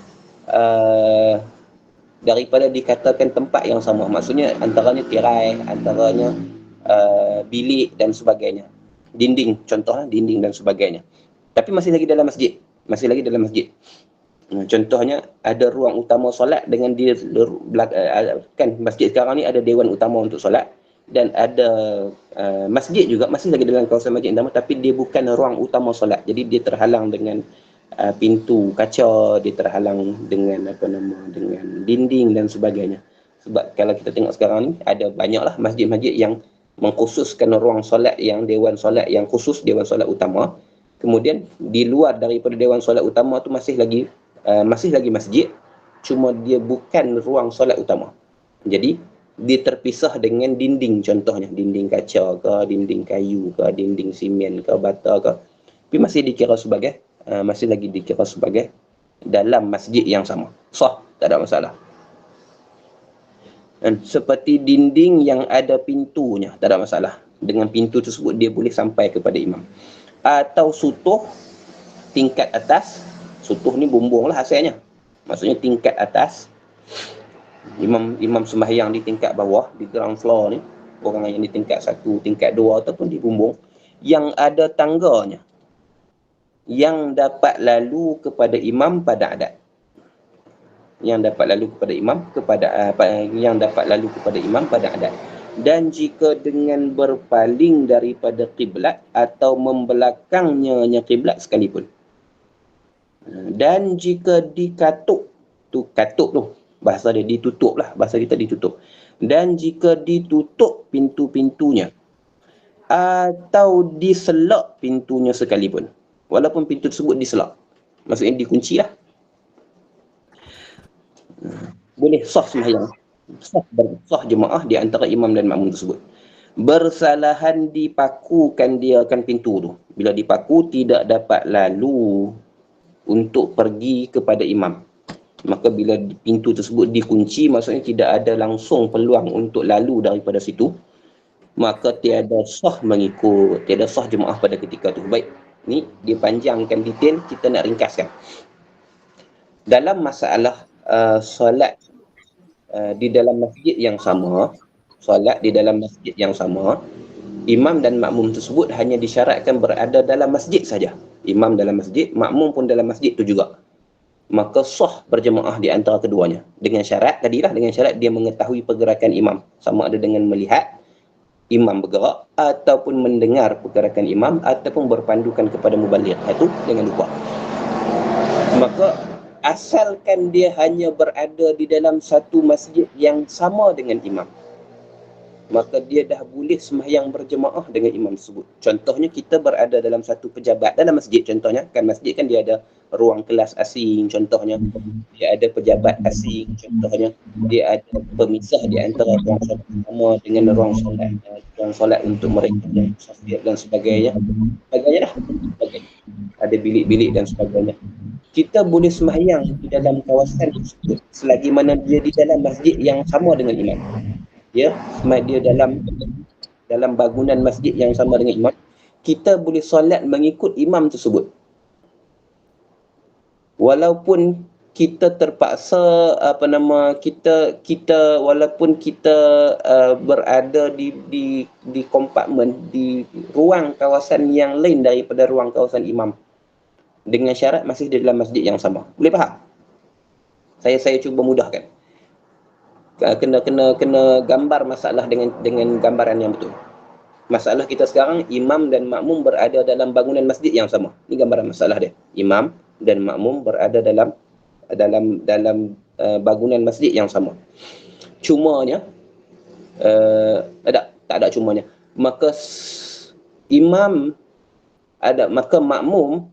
daripada dikatakan tempat yang sama. Maksudnya antaranya tirai, antaranya bilik dan sebagainya. Dinding, contohnya dinding dan sebagainya. Tapi masih lagi dalam masjid. Masih lagi dalam masjid. Contohnya ada ruang utama solat dengan dia kan masjid sekarang ni ada dewan utama untuk solat dan ada masjid juga masih lagi dalam kawasan masjid utama tapi dia bukan ruang utama solat. Jadi dia terhalang dengan pintu kaca, dia terhalang dengan dengan dinding dan sebagainya. Sebab kalau kita tengok sekarang ni ada banyaklah masjid-masjid yang mengkhususkan ruang solat yang dewan solat yang khusus, dewan solat utama. Kemudian di luar daripada dewan solat utama tu masih lagi masjid, cuma dia bukan ruang solat utama. Jadi dia terpisah dengan dinding, contohnya dinding kaca ke, dinding kayu ke, dinding simen ke, bata ke. Tapi masih dikira sebagai masih lagi dikira sebagai dalam masjid yang sama. Sah, tak ada masalah. Dan seperti dinding yang ada pintunya, tak ada masalah. Dengan pintu tersebut dia boleh sampai kepada imam. Atau sutuh tingkat atas. Sutuh ni bumbung lah asalnya. Maksudnya tingkat atas. Imam sembahyang di tingkat bawah, di ground floor ni. Orang yang di tingkat 1, tingkat 2 ataupun di bumbung. Yang ada tangganya. Yang dapat lalu kepada imam pada adat. Yang dapat lalu kepada imam yang dapat lalu kepada imam pada adat. Dan jika dengan berpaling daripada kiblat atau membelakangnya kiblat sekalipun. Dan jika dikatuk, katuk tu bahasa dia ditutup lah, bahasa kita ditutup. Dan jika ditutup pintu-pintunya atau diselak pintunya sekalipun, walaupun pintu tersebut diselak, maksudnya dikunci lah, boleh sah sembahyang, sah jemaah di antara imam dan makmum tersebut. Bersalahan dipakukan dia akan pintu tu. Bila dipaku tidak dapat lalu untuk pergi kepada imam. Maka bila pintu tersebut dikunci, maksudnya tidak ada langsung peluang untuk lalu daripada situ, maka tiada sah mengikut, tiada sah jemaah pada ketika tu. Baik, ni dipanjangkan detail, kita nak ringkaskan. Dalam masalah solat di dalam masjid yang sama, solat di dalam masjid yang sama, imam dan makmum tersebut hanya disyaratkan berada dalam masjid saja. Imam dalam masjid, makmum pun dalam masjid tu juga. Maka sah berjemaah di antara keduanya. Dengan syarat, tadilah dengan syarat dia mengetahui pergerakan imam. Sama ada dengan melihat imam bergerak, ataupun mendengar pergerakan imam, ataupun berpandukan kepada mubaligh. Itu jangan lupa. Maka asalkan dia hanya berada di dalam satu masjid yang sama dengan imam, maka dia dah boleh sembahyang berjemaah dengan imam tersebut. Contohnya kita berada dalam satu pejabat dalam masjid, contohnya kan masjid kan dia ada ruang kelas asing, contohnya dia ada pejabat asing, contohnya dia ada pemisah di antara ruang solat utama dengan ruang solat untuk mereka yang musafir dan sebagainya. Sebagainya dah. Ada bilik-bilik dan sebagainya. Kita boleh sembahyang di dalam kawasan tersebut selagi mana dia di dalam masjid yang sama dengan imam. Ya, dia dalam bangunan masjid yang sama dengan imam, kita boleh solat mengikut imam tersebut. Walaupun kita terpaksa kita walaupun kita berada di kompartmen di ruang kawasan yang lain daripada ruang kawasan imam, dengan syarat masih di dalam masjid yang sama. Boleh faham? Saya cuba mudahkan. Kena gambar masalah dengan gambaran yang betul. Masalah kita sekarang, imam dan makmum berada dalam bangunan masjid yang sama. Ini gambaran masalah dia. Imam dan makmum berada dalam bangunan masjid yang sama. Cumanya tak ada cumanya. Maka makmum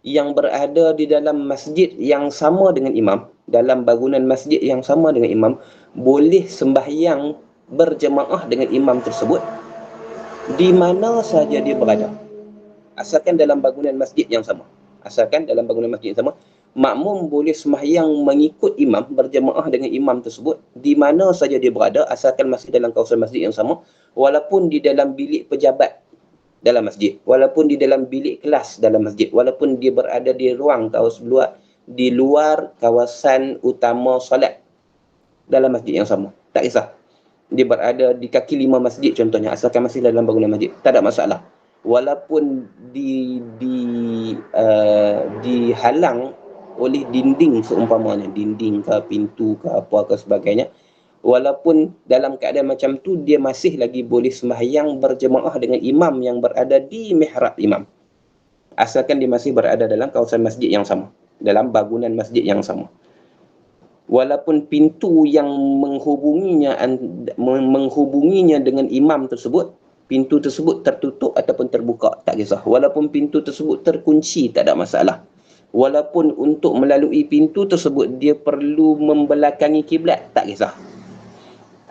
yang berada di dalam masjid yang sama dengan imam, dalam bangunan masjid yang sama dengan imam, boleh sembahyang berjemaah dengan imam tersebut di mana saja dia berada, asalkan dalam bangunan masjid yang sama. Asalkan dalam bangunan masjid yang sama, makmum boleh sembahyang mengikut imam, berjemaah dengan imam tersebut di mana saja dia berada, asalkan masih dalam kawasan masjid yang sama, walaupun di dalam bilik pejabat dalam masjid, walaupun di dalam bilik kelas dalam masjid, walaupun dia berada di ruang di luar kawasan utama solat dalam masjid yang sama. Tak kisah. Dia berada di kaki 5 masjid contohnya, asalkan masih dalam bangunan masjid, tak ada masalah. Walaupun dihalang oleh dinding seumpamanya, dinding ke pintu ke apa ke sebagainya, walaupun dalam keadaan macam tu, dia masih lagi boleh sembahyang berjemaah dengan imam yang berada di mihrab imam, asalkan dia masih berada dalam kawasan masjid yang sama, dalam bangunan masjid yang sama. Walaupun pintu yang menghubunginya dengan imam tersebut, pintu tersebut tertutup ataupun terbuka, tak kisah. Walaupun pintu tersebut terkunci, tak ada masalah. Walaupun untuk melalui pintu tersebut dia perlu membelakangi kiblat, tak kisah.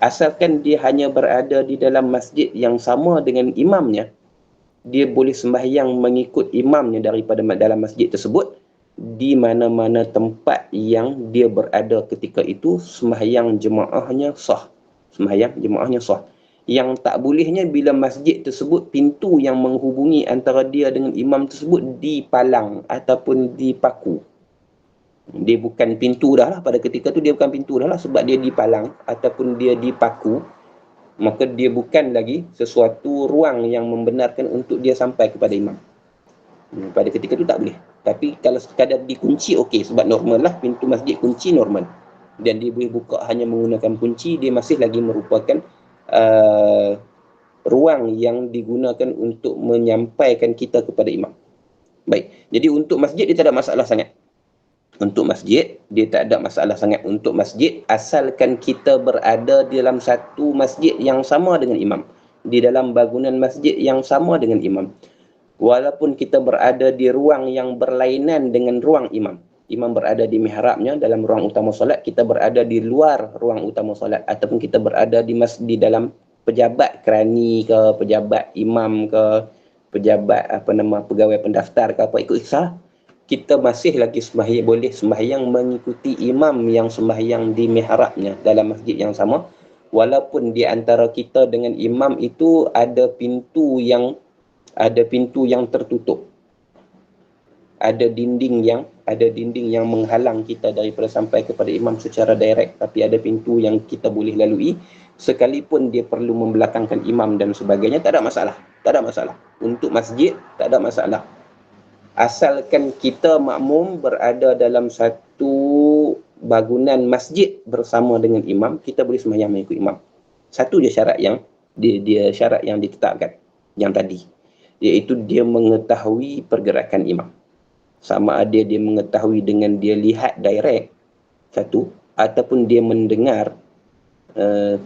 Asalkan dia hanya berada di dalam masjid yang sama dengan imamnya, dia boleh sembahyang mengikut imamnya daripada dalam masjid tersebut, di mana-mana tempat yang dia berada ketika itu, sembahyang jemaahnya sah. Sembahyang jemaahnya sah. Yang tak bolehnya bila masjid tersebut, pintu yang menghubungi antara dia dengan imam tersebut dipalang ataupun dipaku. Dia bukan pintu dah lah, pada ketika tu dia bukan pintu dah lah, sebab dia dipalang ataupun dia dipaku, maka dia bukan lagi sesuatu ruang yang membenarkan untuk dia sampai kepada imam. Pada ketika itu tak boleh. Tapi kalau sekadar dikunci, okey. Sebab normal lah, pintu masjid kunci normal. Dan dia boleh buka hanya menggunakan kunci, dia masih lagi merupakan ruang yang digunakan untuk menyampaikan kita kepada imam. Baik. Jadi untuk masjid, dia tak ada masalah sangat. Untuk masjid, dia tak ada masalah sangat. Untuk masjid, asalkan kita berada di dalam satu masjid yang sama dengan imam. Di dalam bangunan masjid yang sama dengan imam. Walaupun kita berada di ruang yang berlainan dengan ruang imam. Imam berada di mihrabnya dalam ruang utama solat, kita berada di luar ruang utama solat, ataupun kita berada di dalam pejabat kerani ke, pejabat imam ke, pejabat pegawai pendaftar ke apa, ikut kisah, kita masih lagi boleh sembahyang mengikuti imam yang sembahyang di mihrabnya dalam masjid yang sama, walaupun di antara kita dengan imam itu ada pintu yang tertutup, ada dinding yang menghalang kita daripada sampai kepada imam secara direct, tapi ada pintu yang kita boleh lalui, sekalipun dia perlu membelakangkan imam dan sebagainya, tak ada masalah. Untuk masjid tak ada masalah, asalkan kita makmum berada dalam satu bangunan masjid bersama dengan imam, kita boleh sembahyang mengikut imam. Satu je syarat yang syarat yang ditetapkan yang tadi, iaitu dia mengetahui pergerakan imam. Sama ada dia mengetahui dengan dia lihat direct, satu, ataupun dia mendengar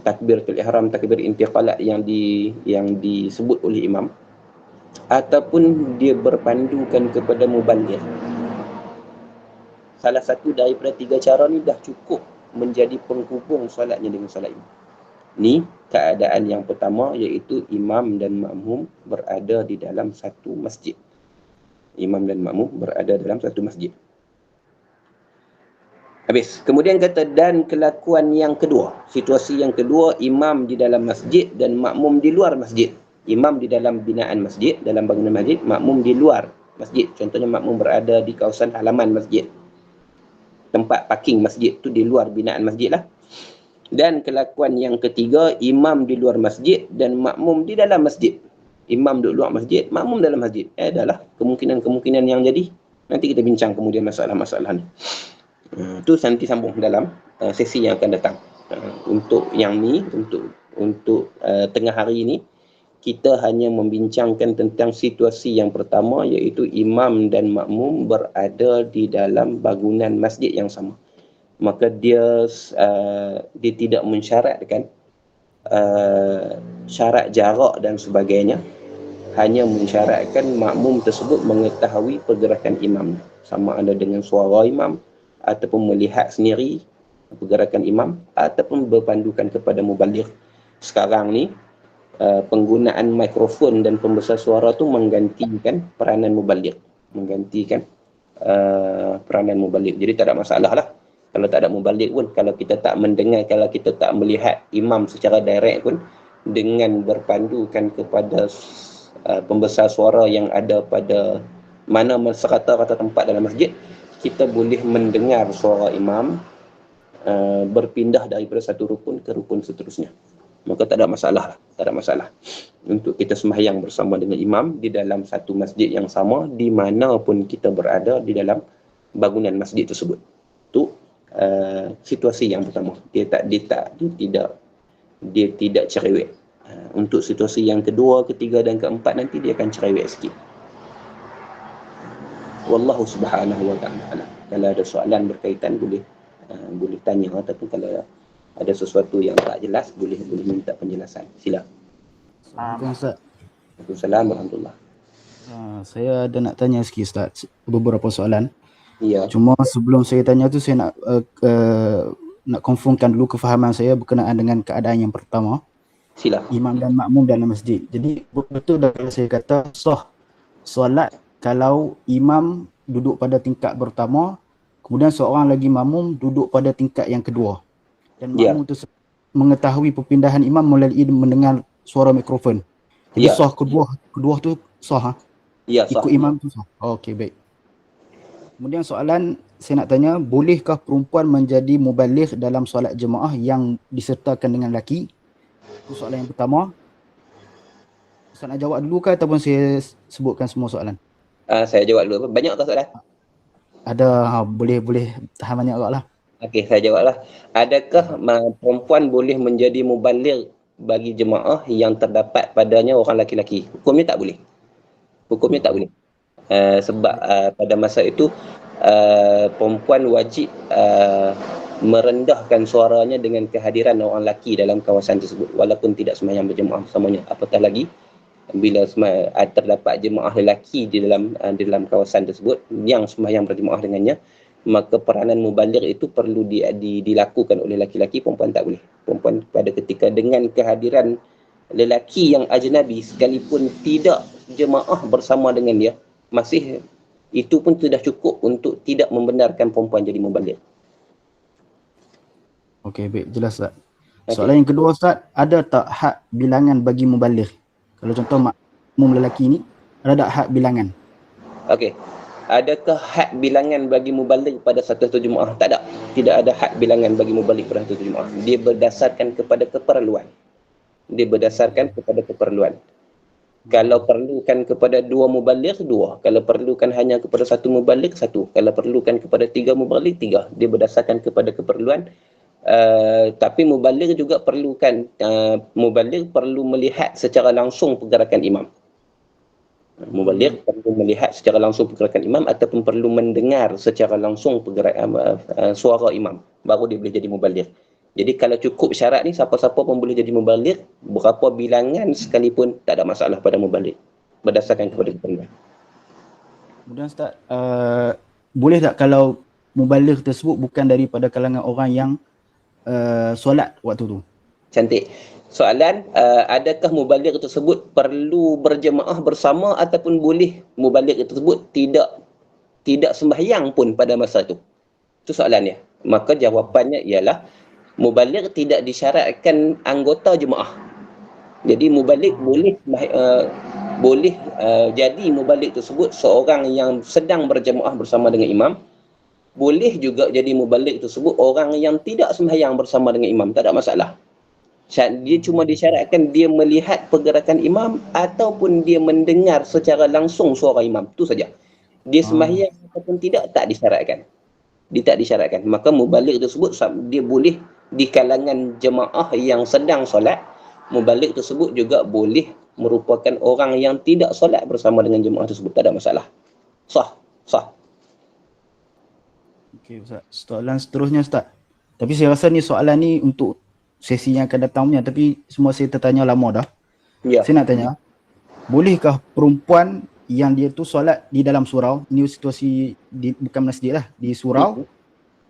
takbiratul ihram, takbir intiqalat yang disebut oleh imam, ataupun dia berpandukan kepada muballigh. Salah satu daripada 3 cara ni dah cukup menjadi penghubung solatnya dengan solat imam. Ni keadaan yang pertama, iaitu imam dan makmum berada di dalam satu masjid. Imam dan makmum berada dalam satu masjid. Habis. Kemudian kata, dan kelakuan yang kedua, situasi yang kedua, imam di dalam masjid dan makmum di luar masjid. Imam di dalam binaan masjid, dalam bangunan masjid, makmum di luar masjid. Contohnya makmum berada di kawasan halaman masjid, tempat parking masjid tu di luar binaan masjid lah. Dan kelakuan yang ketiga, imam di luar masjid dan makmum di dalam masjid. Imam di luar masjid, makmum dalam masjid. Adalah kemungkinan-kemungkinan yang jadi. Nanti kita bincang kemudian masalah-masalah ni. Itu nanti sambung dalam sesi yang akan datang. Untuk yang ni, untuk tengah hari ini, kita hanya membincangkan tentang situasi yang pertama, iaitu imam dan makmum berada di dalam bangunan masjid yang sama. Maka dia tidak mensyaratkan syarat jarak dan sebagainya, hanya mensyaratkan makmum tersebut mengetahui pergerakan imam, sama ada dengan suara imam, ataupun melihat sendiri pergerakan imam, ataupun berpandukan kepada muballigh. Sekarang ni penggunaan mikrofon dan pembesar suara tu menggantikan peranan muballigh, menggantikan peranan mubalik. Jadi tak ada masalah lah. Kalau tak ada mubalik pun, kalau kita tak mendengar, kalau kita tak melihat imam secara direct pun, dengan berpandukan kepada pembesar suara yang ada pada mana serata-rata tempat dalam masjid, kita boleh mendengar suara imam berpindah daripada satu rukun ke rukun seterusnya. Maka tak ada masalah, tak ada masalah untuk kita sembahyang bersama dengan imam di dalam satu masjid yang sama, di mana pun kita berada di dalam bangunan masjid tersebut. Itu situasi yang pertama. Dia tidak cerewet. Untuk situasi yang kedua, ketiga dan keempat nanti dia akan cerewet sikit. Wallahu subhanahu wa ta'ala. Kalau ada soalan berkaitan boleh tanya, ataupun kalau ada sesuatu yang tak jelas boleh minta penjelasan. Sila. Assalamualaikum Ustaz. Waalaikumsalam warahmatullahi. Saya ada nak tanya sikit Ustaz, beberapa soalan. Ya. Cuma sebelum saya tanya tu saya nak confirmkan dulu kefahaman saya berkenaan dengan keadaan yang pertama. Sila. Imam dan makmum dalam masjid. Jadi betul dah kalau saya kata sah solat kalau imam duduk pada tingkat pertama, kemudian seorang lagi makmum duduk pada tingkat yang kedua. Dan makmum tu mengetahui perpindahan imam melalui mendengar suara mikrofon. Jadi sah kedua tu sah. Ya, sah. Ikut imam tu sah. Okey, baik. Kemudian soalan saya nak tanya, bolehkah perempuan menjadi mubaligh dalam solat jemaah yang disertakan dengan lelaki? Itu soalan yang pertama. Ustaz nak jawab dulu ke ataupun saya sebutkan semua soalan? Saya jawab dulu. Banyak tak soalan? Ada, boleh tahan banyak agak lah. Okey, saya jawablah. Adakah perempuan boleh menjadi mubaligh bagi jemaah yang terdapat padanya orang laki-laki? Hukumnya tak boleh. Hukumnya tak boleh. Sebab pada masa itu perempuan wajib merendahkan suaranya dengan kehadiran orang lelaki dalam kawasan tersebut walaupun tidak sembahyang berjemaah bersamanya. Apatah lagi bila terdapat jemaah lelaki di dalam kawasan tersebut yang sembahyang berjemaah dengannya, maka peranan mubaligh itu perlu dilakukan oleh lelaki-lelaki. Perempuan tak boleh. Perempuan pada ketika dengan kehadiran lelaki yang ajnabi sekalipun tidak jemaah bersama dengan dia, masih itu pun sudah cukup untuk tidak membenarkan perempuan jadi mubaligh. Okey, baik, jelas Ustaz. Soalan yang kedua Ustaz, ada tak had bilangan bagi mubaligh? Kalau contoh makmum lelaki ni, ada tak had bilangan? Okey. Adakah had bilangan bagi mubaligh pada satu jemaah? Tak ada. Tidak ada had bilangan bagi mubaligh pada satu jemaah. Dia berdasarkan kepada keperluan. Kalau perlukan kepada 2 mubaligh, 2. Kalau perlukan hanya kepada 1 mubaligh, 1. Kalau perlukan kepada 3 mubaligh, 3. Dia berdasarkan kepada keperluan. Tapi mubaligh juga perlukan mubaligh perlu melihat secara langsung pergerakan imam. Mubaligh perlu melihat secara langsung pergerakan imam ataupun perlu mendengar secara langsung suara imam, baru dia boleh jadi mubaligh. Jadi kalau cukup syarat ni, siapa-siapa pun boleh jadi mubaligh, berapa bilangan sekalipun tak ada masalah pada mubaligh, berdasarkan kepada keperluan. Kemudian Ustaz, boleh tak kalau mubaligh tersebut bukan daripada kalangan orang yang solat waktu tu? Cantik. Soalan, adakah mubaligh tersebut perlu berjemaah bersama ataupun boleh mubaligh tersebut tidak sembahyang pun pada masa itu? Itu soalannya. Maka jawapannya ialah mubaligh tidak disyaratkan anggota jemaah. Jadi mubaligh boleh jadi mubaligh tersebut seorang yang sedang berjemaah bersama dengan imam. Boleh juga jadi mubaligh tersebut orang yang tidak sembahyang bersama dengan imam, tak ada masalah. Dia cuma disyaratkan dia melihat pergerakan imam ataupun dia mendengar secara langsung suara imam, itu saja. Dia sembahyang ataupun tidak, tak disyaratkan. Dia tak disyaratkan. Maka mubaligh tersebut dia boleh di kalangan jemaah yang sedang solat. Mubaligh tersebut juga boleh merupakan orang yang tidak solat bersama dengan jemaah tersebut, tak ada masalah. Sah. Okey Ustaz. Soalan seterusnya Ustaz. Tapi saya rasa ni soalan ni untuk sesi yang akan datang punya, tapi semua saya tertanya lama dah. Ya. Saya nak tanya, bolehkah perempuan yang dia tu solat di dalam surau, ni situasi bukan masjid lah, di surau,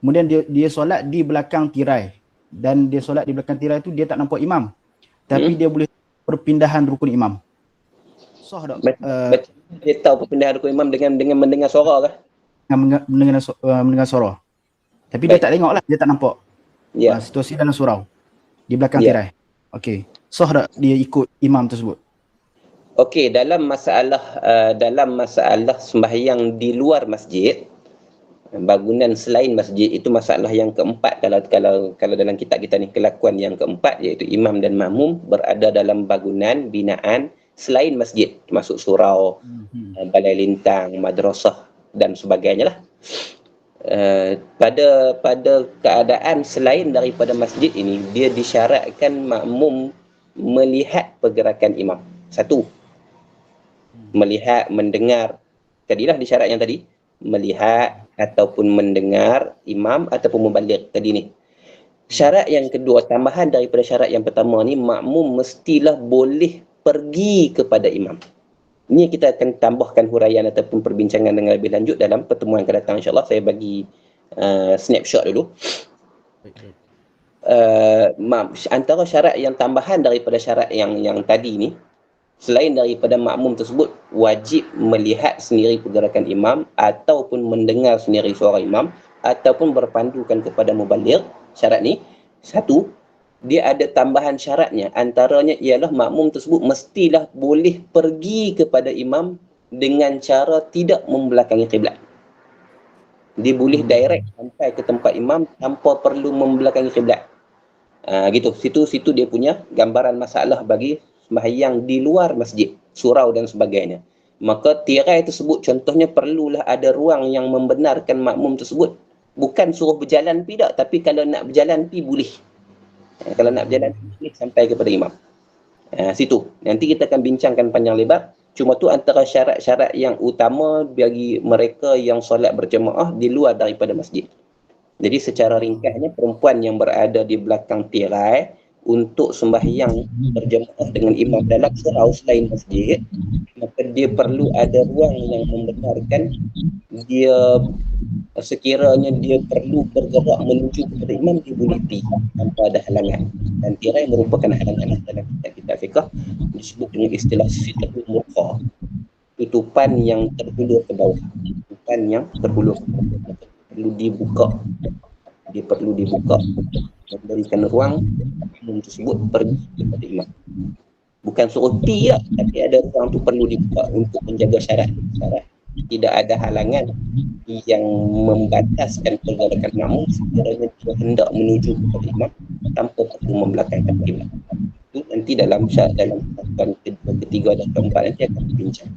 kemudian dia solat di belakang tirai, dan dia solat di belakang tirai tu dia tak nampak imam, tapi dia boleh perpindahan rukun imam. Sah tak? Dia tahu perpindahan rukun imam dengan mendengar suara kah? mendengar suara. Tapi dia Baik. tak tengok lah, dia tak nampak Ya. situasi dalam surau di belakang Ya. tirai. Okey. Sah tak dia ikut imam tersebut? Okey, dalam masalah sembahyang di luar masjid, bangunan selain masjid, itu masalah yang keempat kalau dalam kitab kita ni, kelakuan yang keempat, iaitu imam dan makmum berada dalam bangunan binaan selain masjid, termasuk surau, balai lintang, madrasah dan sebagainya lah. Pada keadaan selain daripada masjid ini, dia disyaratkan makmum melihat pergerakan imam. Satu, melihat, mendengar. Tadilah disyarat yang tadi, melihat ataupun mendengar imam ataupun mubaligh tadi ni. Syarat yang kedua, tambahan daripada syarat yang pertama ni, makmum mestilah boleh pergi kepada imam. Ini kita akan tambahkan huraian ataupun perbincangan dengan lebih lanjut dalam pertemuan akan datang, insyaAllah. Saya bagi snapshot dulu. Antara syarat yang tambahan daripada syarat yang tadi ni, selain daripada makmum tersebut wajib melihat sendiri pergerakan imam ataupun mendengar sendiri suara imam ataupun berpandukan kepada mubaligh. Syarat ni, satu, dia ada tambahan syaratnya. Antaranya ialah makmum tersebut mestilah boleh pergi kepada imam dengan cara tidak membelakangi kiblat. Dia boleh direct sampai ke tempat imam tanpa perlu membelakangi kiblat. Gitu. Situ dia punya gambaran masalah bagi sembahyang di luar masjid, surau dan sebagainya. Maka tirai tersebut contohnya perlulah ada ruang yang membenarkan makmum tersebut. Bukan suruh berjalan pi tak, tapi kalau nak berjalan pi boleh. Kalau nak berjalan pi sampai kepada imam. Situ. Nanti kita akan bincangkan panjang lebar. Cuma tu antara syarat-syarat yang utama bagi mereka yang solat berjemaah di luar daripada masjid. Jadi secara ringkasnya, perempuan yang berada di belakang tirai untuk sembahyang berjemaah dengan imam dalam surau selain masjid, maka dia perlu ada ruang yang membenarkan dia, sekiranya dia perlu bergerak menuju kepada imam, dia boleh pergi tanpa ada halangan. Dan tirai merupakan halangan dalam kitab fiqh, disebut dengan istilah sitratul murqa, tutupan yang terhulur ke bawah, tutupan yang terhulur ke bawah, perlu dibuka. Dia perlu dibuka, memberikan ruang makmum tersebut pergi kepada imam. Bukan suruh pi lah, tapi ada ruang tu perlu dibuka untuk menjaga syarat. Tidak ada halangan yang membataskan pergerakan makmum sekiranya dia hendak menuju kepada imam tanpa perlu membelakangkan imam. Itu nanti dalam ketiga dan keempat nanti akan dibincang.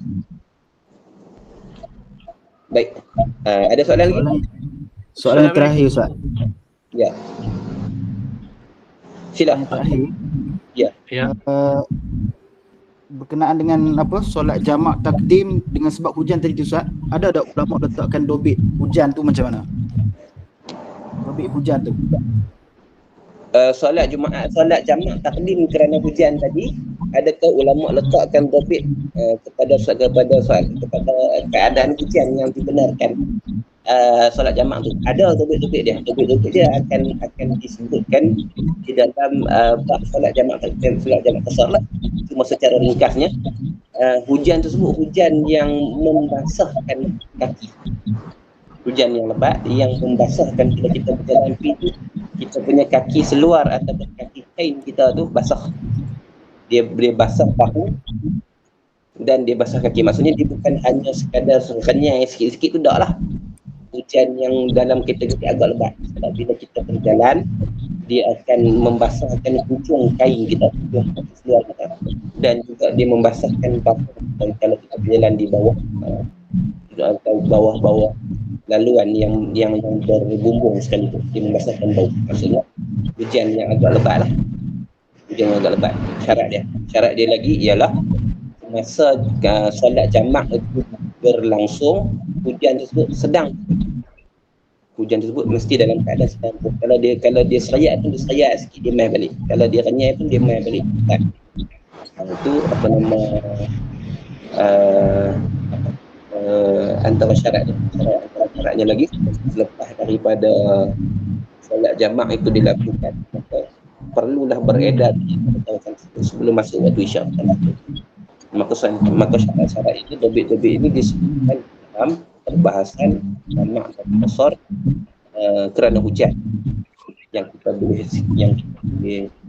Baik. Ada soalan lagi? Soalan terakhir, Ustaz. Ya. Sila. Soalan terakhir. Ya. Berkenaan dengan solat jamak takdim dengan sebab hujan tadi tu, Ustaz. Ada tak ulama letakkan dobit hujan tu macam mana? Dobit hujan tu. Solat jamak takdim kerana hujan tadi, adakah ulama letakkan dobit kepada keadaan hujan yang dibenarkan? Solat jamak tu ada dobit-dobit dia akan disebutkan di dalam bab solat jamak qasar lah. Cuma secara ringkasnya, hujan tersebut hujan yang membasahkan kaki, hujan yang lebat yang membasahkan. Bila kita berjalan itu, kita punya kaki seluar ataupun kaki kain kita tu basah, dia basah bahu dan dia basah kaki. Maksudnya dia bukan hanya sekadar renyai sikit-sikit tu, tak lah. Hujan yang dalam kategori agak lebat. Sebab bila kita berjalan, dia akan membasahkan hujung kain kita, hujung kaki seluar kita, dan juga dia membasahkan bahu. Dan kalau kita berjalan di bawah atau bawah laluan yang berbumbung sekali tu, dia membasahkan bau. Maksudnya hujan yang agak lebat lah. Hujan yang agak lebat. Syarat dia lagi ialah masa solat jamak itu berlangsung, hujan tersebut sedang. Hujan tersebut mesti dalam keadaan sedang. Kalau dia serayak pun dia serayak sikit, dia mai balik. Kalau dia renyai pun dia mai balik. Itu antara syaratnya lagi. Selepas daripada solat jamak itu dilakukan, maka perlulah beredar sebelum masuk waktu isyak. Maka syarat-syarat itu, dobit-dobit ini disebutkan dalam perbahasan jamak dan qasar kerana hujan yang kita boleh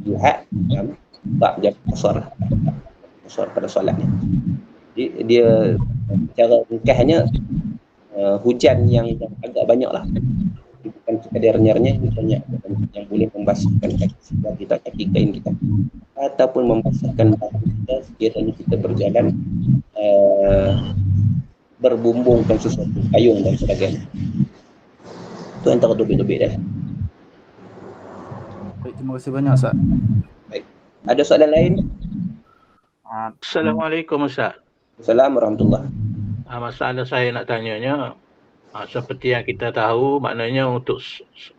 lihat dalam bab jamak qasar pada solat ni. Jadi dia secara ringkasnya hujan yang agak banyak lah, bukan sekadarnya banyak yang boleh membasahkan kaki kain kita ataupun membasahkan bahu kita sekiranya kita berjalan berbumbungkan sesuatu, payung dan sebagainya. Itu antara topik-topik dia. Baik, terima kasih banyak Ustaz. Baik. Ada soalan lain? Assalamualaikum Ustaz. Assalamualaikum warahmatullahi. Masalah saya nak tanyanya, seperti yang kita tahu, maknanya untuk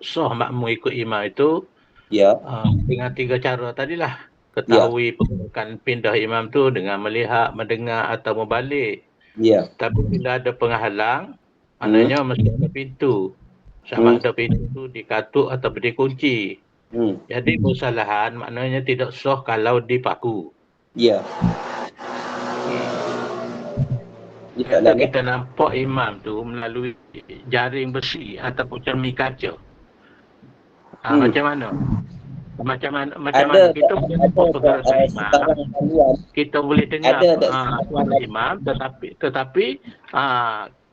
sah makmum ikut imam itu Ya. dengan 3 cara tadilah. Ketahui pergerakan pindah imam tu dengan melihat, mendengar atau membalik. Ya. Tapi bila ada penghalang, maknanya mesti ada pintu. Sama ada pintu tu dikatuk atau dikunci. Jadi kesalahan maknanya tidak sah kalau dipaku. Ya. Kalau kita nampak imam tu melalui jaring besi ataupun cermin kaca. Macam mana? Macam mana kita boleh nampak pergerakan imam, kita boleh dengar suara imam, tetapi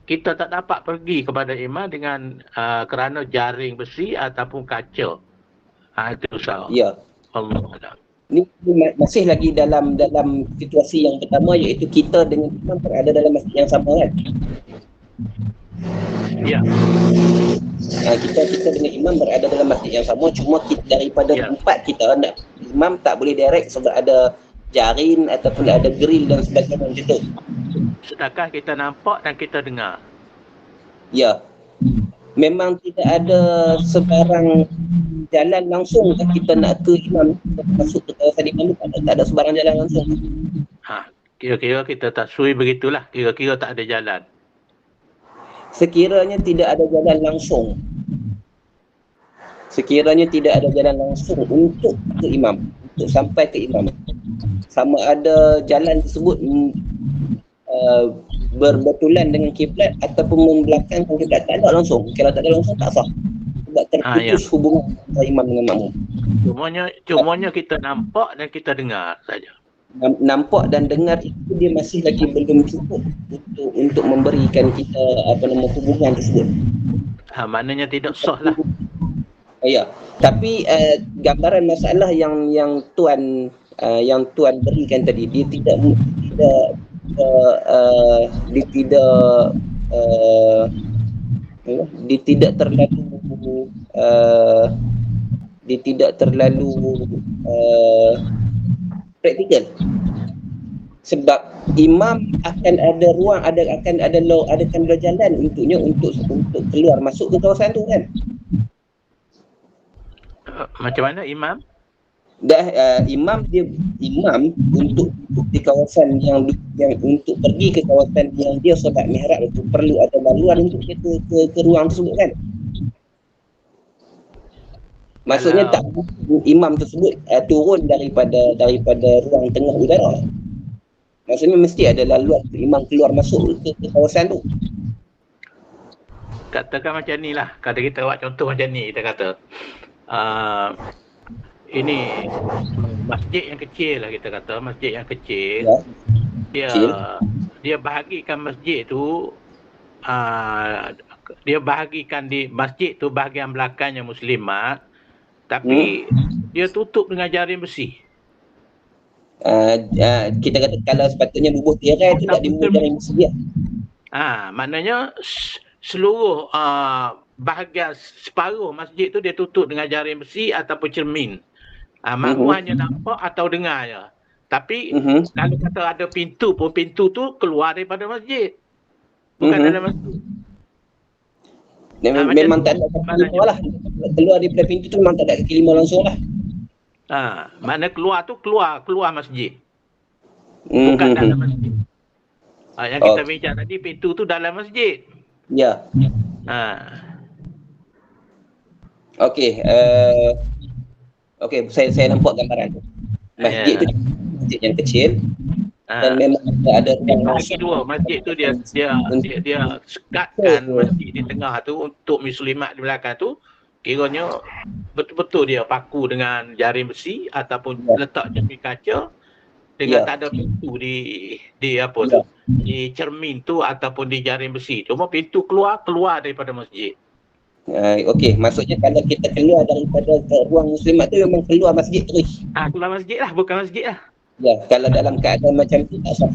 kita tak dapat pergi kepada imam dengan kerana jaring besi ataupun kaca. Itu salah. Ya. Allah. Ini masih lagi dalam situasi yang pertama, iaitu kita dengan imam berada dalam masjid yang sama kan? Ya. Kita dengan imam berada dalam masjid yang sama, cuma kita, daripada empat kita, imam tak boleh direct sebab ada jaring ataupun ada grill dan sebagainya macam tu. Sedangkan kita nampak dan kita dengar. Ya. Memang tidak ada sebarang jalan langsung kita nak ke imam, masuk ke kawasan imam, tak ada sebarang jalan langsung. Kira-kira kita tak sui begitulah, kira-kira tak ada jalan. Sekiranya tidak ada jalan langsung, untuk ke imam, untuk sampai ke imam, sama ada jalan tersebut berbetulan dengan kiblat ataupun membelakangkan kiblat, tak ada langsung. Kalau tak ada langsung tak sah, sebab terputus hubungan antara imam dengan makmum. Cumanya kita nampak dan kita dengar saja. Nampak dan dengar itu dia masih lagi belum cukup untuk memberikan kita hubungan tersebut. Maknanya tidak sah lah. Ya, tapi gambaran masalah yang tuan berikan tadi, dia tidak terlalu praktikal, sebab imam akan ada ruang, akan ada jalan untuknya untuk keluar masuk ke kawasan tu kan. Macam mana imam? Imam untuk di kawasan yang untuk pergi ke kawasan yang dia solat mihrab itu perlu ada laluan untuk kita ke ruang tersebut kan. Maksudnya tak imam tersebut turun daripada ruang tengah udara. Maksudnya mesti ada laluan untuk imam keluar masuk ke kawasan tu. Katakan macam ni lah, kata kita buat contoh macam ni, kita kata ini masjid yang kecil lah, kita kata masjid yang kecil, dia bahagikan masjid tu, dia bahagikan di masjid tu bahagian belakangnya muslimat, tapi dia tutup dengan jaring besi. Kita kata kalau sepatutnya bubuh tirai tu tak dibubuh jaring besi dia. Maknanya seluruh bahagian separuh masjid tu dia tutup dengan jaring besi ataupun cermin. Makmum hanya nampak atau dengar je. Tapi kalau kata ada pintu pun, pintu tu keluar daripada masjid, bukan dalam masjid. Memang tak ada kaki lima lah. Keluar daripada pintu tu memang tak ada kaki lima langsung lah. Makna keluar tu keluar masjid, bukan dalam masjid. Yang kita bincang tadi, pintu tu dalam masjid. Ya. Okey, saya nampak gambaran tu. Masjid tu masjid yang kecil. dan memang ada ruang bagi dua masjid tu dia sekatkan masjid di tengah tu untuk muslimat di belakang tu, kiranya betul-betul dia paku dengan jaring besi ataupun letak cermin kaca dengan tak ada pintu di apa tu, di cermin tu ataupun di jaring besi. Cuma pintu keluar daripada masjid. Okey, maksudnya kalau kita keluar daripada ruang muslimat tu memang keluar masjid terus. Keluar masjid lah, bukan masjid lah. Ya, kalau dalam keadaan macam tu tak sah.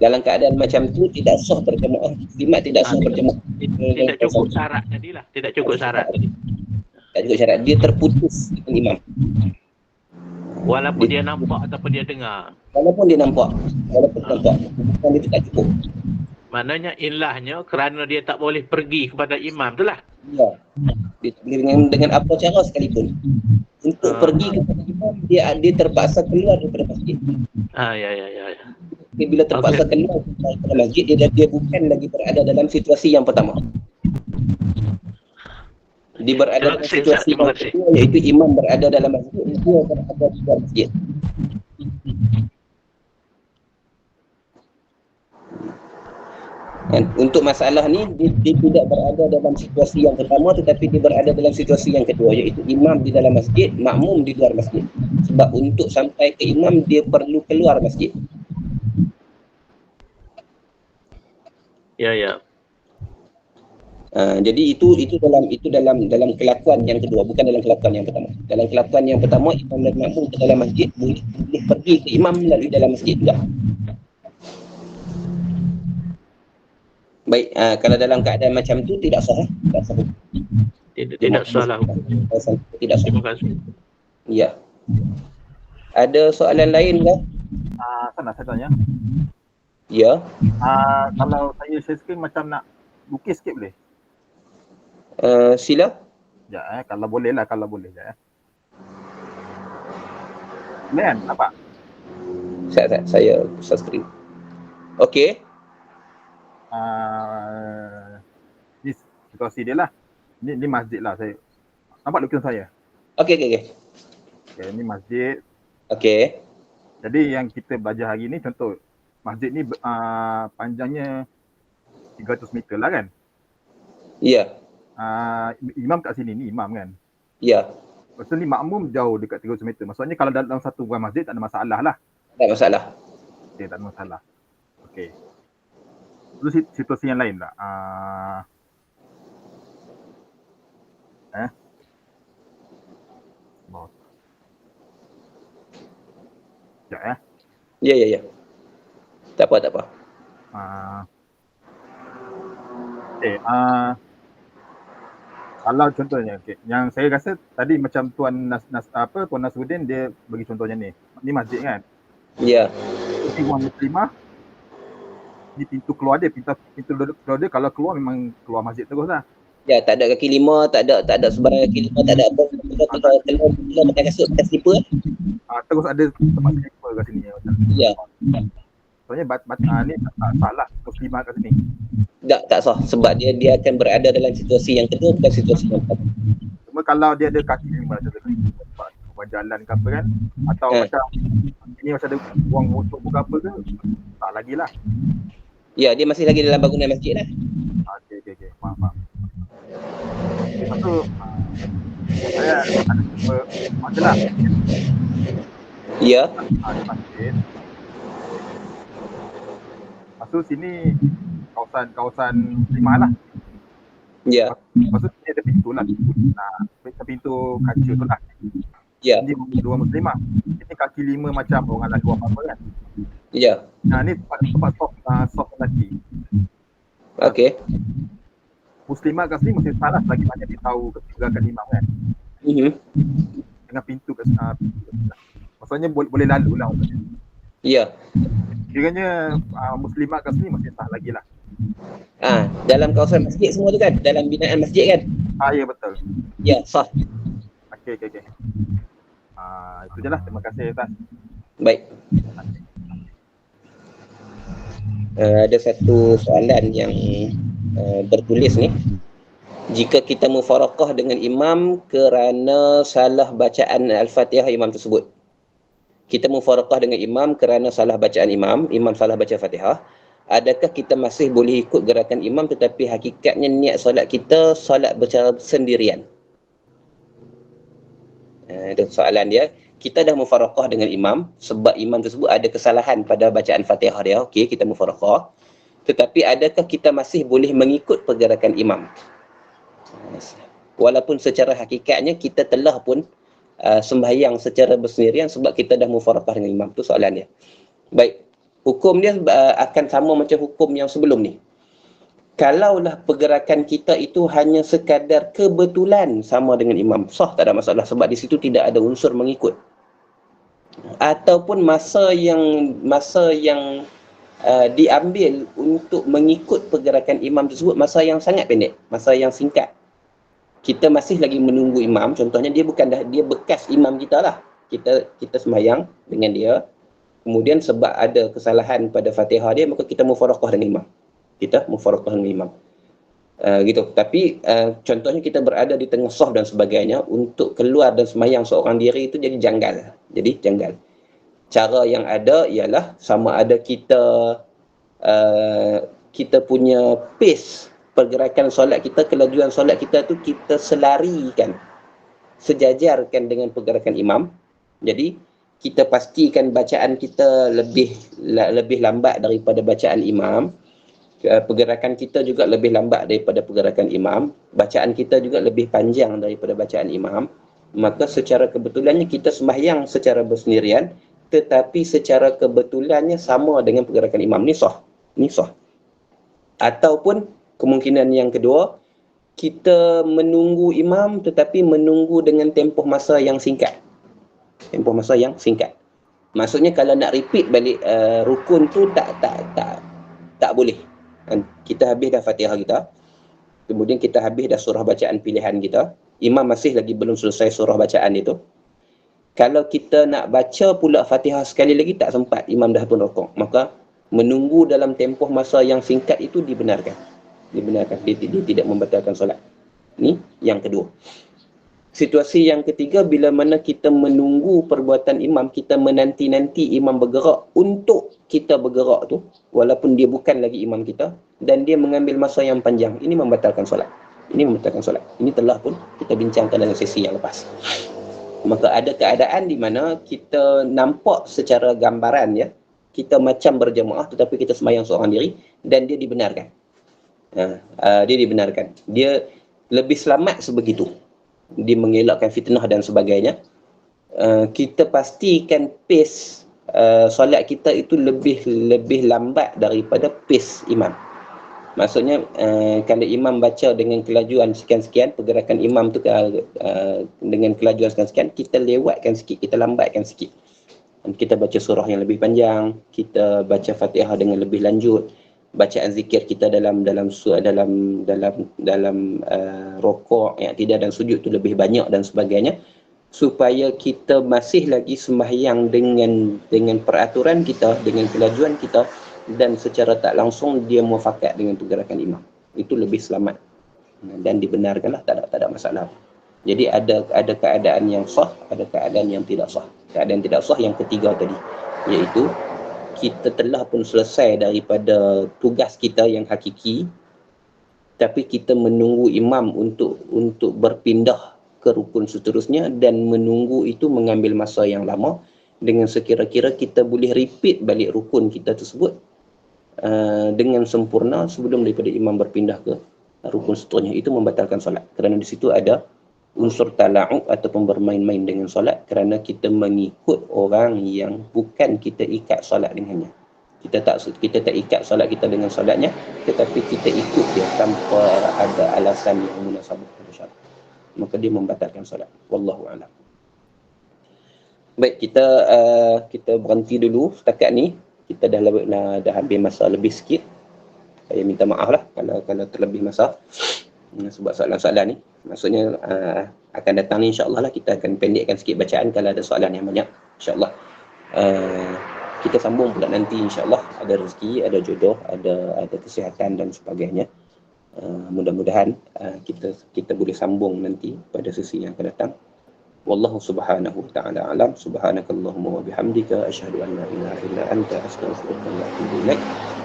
Dalam keadaan macam tu tidak sah berjemaah, muslimat tidak sah berjemaah. Tidak cukup syarat tadilah, tidak cukup syarat tadi. Tak cukup syarat, dia terputus dengan imam. Walaupun dia nampak ataupun dia dengar. Walaupun dia nampak, bukan dia tak cukup. Maknanya ilahnya kerana dia tak boleh pergi kepada imam tu lah. Ya. Dengan apa cara sekalipun. Untuk pergi kepada imam, dia terpaksa keluar daripada masjid. Ya. Bila terpaksa keluar daripada masjid, dia bukan lagi berada dalam situasi yang pertama. Dia berada dalam situasi yang kedua, iaitu imam berada dalam masjid, dia berada di luar masjid. Dan untuk masalah ni, dia tidak berada dalam situasi yang pertama, tetapi dia berada dalam situasi yang kedua, iaitu imam di dalam masjid, makmum di luar masjid. Sebab untuk sampai ke imam, dia perlu keluar masjid. Ya. Jadi itu dalam kelakuan yang kedua, bukan dalam kelakuan yang pertama. Dalam kelakuan yang pertama, imam dan makmum ke dalam masjid boleh pergi ke imam melalui dalam masjid juga. Baik, kalau dalam keadaan macam tu tidak sah. Tidak sah. Tidak salah. Tidak sah. Terima kasih. Ya. Ada soalan lain ke? Sana saya tanya. Ya. Kalau saya share screen macam nak lukis sikit boleh? Sila. Sekejap kalau boleh lah, kalau boleh sekejap Boleh kan? Nampak? Saya share screen. Okey. Ni situasi dia lah. Ni masjid lah saya. Nampak lukisan saya? Okey. Okay, ni masjid. Okey. Jadi yang kita belajar hari ni, contoh masjid ni panjangnya 300 meter lah kan? Ya. Imam kat sini ni imam kan? Ya. Lepas tu ni makmum jauh dekat 300 meter. Maksudnya kalau dalam satu buah masjid tak ada masalah lah. Tak masalah. Okay, tak ada masalah. Okay. Terus situasi yang lain tak? Sekejap Ya. Tak apa. Kalau contohnya, yang saya rasa tadi macam Tuan Nasruddin dia bagi contohnya ni. Ni masjid kan? Ya. Ini ruang muslimah. Ni pintu keluar dia, pintu keluar dia kalau keluar memang keluar masjid terus lah. Ya, tak ada kaki lima, tak ada sebarang kaki lima, tak ada apa. Kalau pakai kasut, pakai slipper. Terus ada tempat slipper kat sini. Ya. Soalnya ni tak salah muslimah kat sini. Tak sah sebab dia akan berada dalam situasi yang kedua, bukan situasi yang pertama. Cuma kalau dia ada kaki lima, buat jalan ke apa kan, atau macam ini macam ada ruang motor ke apa ke, tak lagi lah. Ya, dia masih lagi dalam bangunan masjid lah. Okey. Faham. Lepas tu, saya ada cuba majalah. Ya. Ada masjid. Lepas tu sini kawasan lima lah. Ya. Lepas tu sini ada pintu lah. Pintu kaca tu lah. Ya. Ini dua muslimah. Ini kaki lima macam orang lalu apa kan. Ya. Ni tempat soft lelaki. Okey. Muslimah kat sini mesti salah lagi mana dia tahu ketinggalan imam kan. Dengan pintu kat maksudnya boleh lalu lah. Ya. Kiranya muslimah kat sini mesti sah lagi lah. Dalam kawasan masjid semua tu kan? Dalam binaan masjid kan? Ya betul. Ya, sah. Okey. Itu je lah. Terima kasih Ustaz. Baik. Ada satu soalan yang bertulis ni. Jika kita mufarakah dengan imam kerana salah bacaan Al-Fatihah imam tersebut, kita mufaraqah dengan imam kerana salah bacaan imam salah baca Fatihah, adakah kita masih boleh ikut gerakan imam tetapi hakikatnya niat solat kita solat bercara sendirian? Itu soalan dia. Kita dah mufaraqah dengan imam sebab imam tersebut ada kesalahan pada bacaan Fatihah dia. Okey, kita mufaraqah. Tetapi adakah kita masih boleh mengikut pergerakan imam? Walaupun secara hakikatnya kita telah pun sembahyang secara bersendirian sebab kita dah mufaraqah dengan imam. Tu soalan dia. Baik, hukum dia akan sama macam hukum yang sebelum ni. Kalaulah pergerakan kita itu hanya sekadar kebetulan sama dengan imam, sah, tak ada masalah sebab di situ tidak ada unsur mengikut. Ataupun masa yang diambil untuk mengikut pergerakan imam tersebut masa yang sangat pendek, masa yang singkat. Kita masih lagi menunggu imam, contohnya dia bekas imam kita lah. Kita sembahyang dengan dia. Kemudian sebab ada kesalahan pada Fatihah dia, maka kita mufaraqah dengan imam. Kita mufaraqah dengan imam. Gitu. Tapi contohnya kita berada di tengah saf dan sebagainya, untuk keluar dan sembahyang seorang diri itu jadi janggal. Cara yang ada ialah sama ada kita punya pace pergerakan solat kita, kelajuan solat kita tu kita selarikan, sejajarkan dengan pergerakan imam. Jadi kita pastikan bacaan kita lebih lambat daripada bacaan imam. Pergerakan kita juga lebih lambat daripada pergerakan imam. Bacaan kita juga lebih panjang daripada bacaan imam. Maka secara kebetulannya kita sembahyang secara bersendirian, tetapi secara kebetulannya sama dengan pergerakan imam. Ni sah. Ataupun kemungkinan yang kedua, kita menunggu imam tetapi menunggu dengan tempoh masa yang singkat. Maksudnya kalau nak repeat balik rukun tu tak boleh. Kita habis dah Fatihah kita, kemudian kita habis dah surah bacaan pilihan kita, imam masih lagi belum selesai surah bacaan itu. Kalau kita nak baca pula Fatihah sekali lagi tak sempat, imam dah pun rukuk, maka menunggu dalam tempoh masa yang singkat itu dibenarkan. Dia tidak membatalkan solat. Ni yang kedua. Situasi yang ketiga, bila mana kita menunggu perbuatan imam, kita menanti-nanti imam bergerak untuk kita bergerak tu, walaupun dia bukan lagi imam kita, dan dia mengambil masa yang panjang, ini membatalkan solat. Ini telah pun kita bincangkan dalam sesi yang lepas. Maka ada keadaan di mana kita nampak secara gambaran ya, kita macam berjemaah tetapi kita sembahyang seorang diri, dan dia dibenarkan. Dia lebih selamat sebegitu. Dia mengelakkan fitnah dan sebagainya. Kita pastikan pace solat kita itu lebih lambat daripada pace imam. Maksudnya kalau imam baca dengan kelajuan sekian-sekian, pergerakan imam tu dengan kelajuan sekian-sekian, kita lewatkan sikit, kita lambatkan sikit. Kita baca surah yang lebih panjang, kita baca Fatihah dengan lebih lanjut, bacaan zikir kita dalam rokok, i'tidal dan sujud tu lebih banyak dan sebagainya, supaya kita masih lagi sembahyang dengan peraturan kita, dengan kelajuan kita, dan secara tak langsung dia muafakat dengan pergerakan imam. Itu lebih selamat dan dibenarkanlah, tak ada masalah. Jadi ada keadaan yang sah, ada keadaan yang tidak sah. Keadaan tidak sah yang ketiga tadi, iaitu kita telah pun selesai daripada tugas kita yang hakiki, tapi kita menunggu imam untuk berpindah ke rukun seterusnya, dan menunggu itu mengambil masa yang lama, dengan sekira-kira kita boleh repeat balik rukun kita tersebut dengan sempurna sebelum daripada imam berpindah ke rukun seterusnya. Itu membatalkan solat, kerana di situ ada unsur tala'ub ataupun bermain-main dengan solat, kerana kita mengikut orang yang bukan kita ikat solat dengannya. Kita tak ikat solat kita dengan solatnya, tetapi kita ikut dia tanpa ada alasan yang munasabah pada syarak. Maka dia membatalkan solat. Wallahu a'lam. Baik, kita berhenti dulu setakat ni. Kita dah habis masa lebih sikit. Saya minta maaf lah kalau terlebih masa sebab soalan-soalan ni. Maksudnya akan datang ni insya-Allah lah kita akan pendekkan sikit bacaan kalau ada soalan yang banyak, insya-Allah. Kita sambung pula nanti insya-Allah, ada rezeki, ada jodoh, ada kesihatan dan sebagainya. Mudah-mudahan kita boleh sambung nanti pada sesi yang akan datang. Wallahu subhanahu wa ta'ala alam. Subhanakallahumma wa bihamdika asyhadu an la ilaha illa anta astaghfiruka wa atubu ilaik.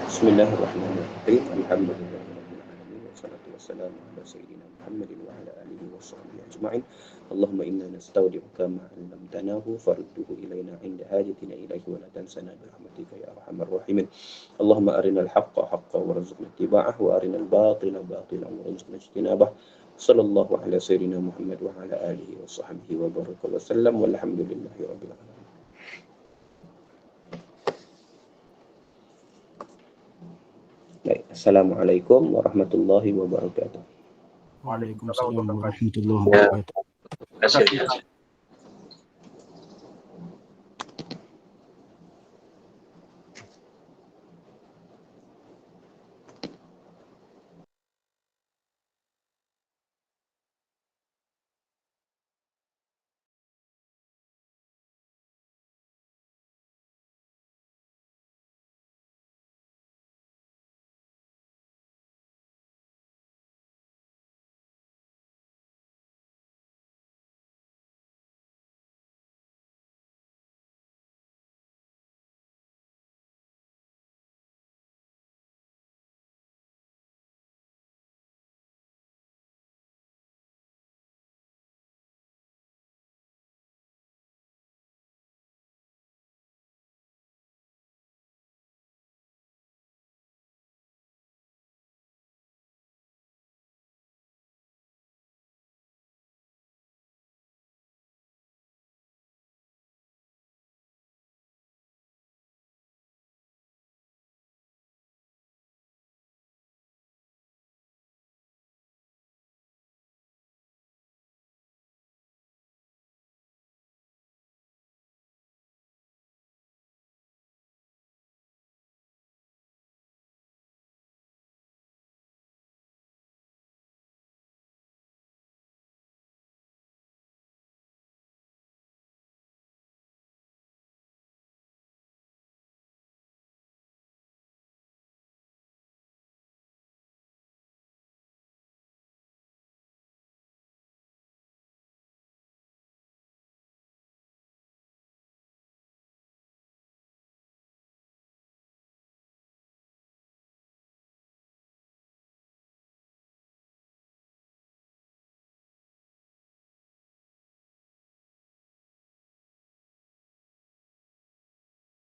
Bismillahirrahmanirrahim. Alhamdulillahirabbil alamin wassalatu wassalamu ala sayyidina Muhammadin wa ala alihi washabbihi ajma'in. Allahumma inna nastaudi'uka ma 'allamtanahu farudduhu ilaina 'inda hajatina ilaihi wa la tansana bi rahmatika ya arhamar rahimin. Allahumma arinal haqqa haqqan warzuqna ittiba'ah wa arinal batila batilan warzuqna ijtinabah. Sallallahu ala sayyidina Muhammad wa ala alihi wa sahbihi wa baraka wa sallam walhamdulillahi rabbil alamin. Baik, assalamualaikum warahmatullahi wabarakatuh. Waalaikumsalam warahmatullahi wabarakatuh. Terima kasih.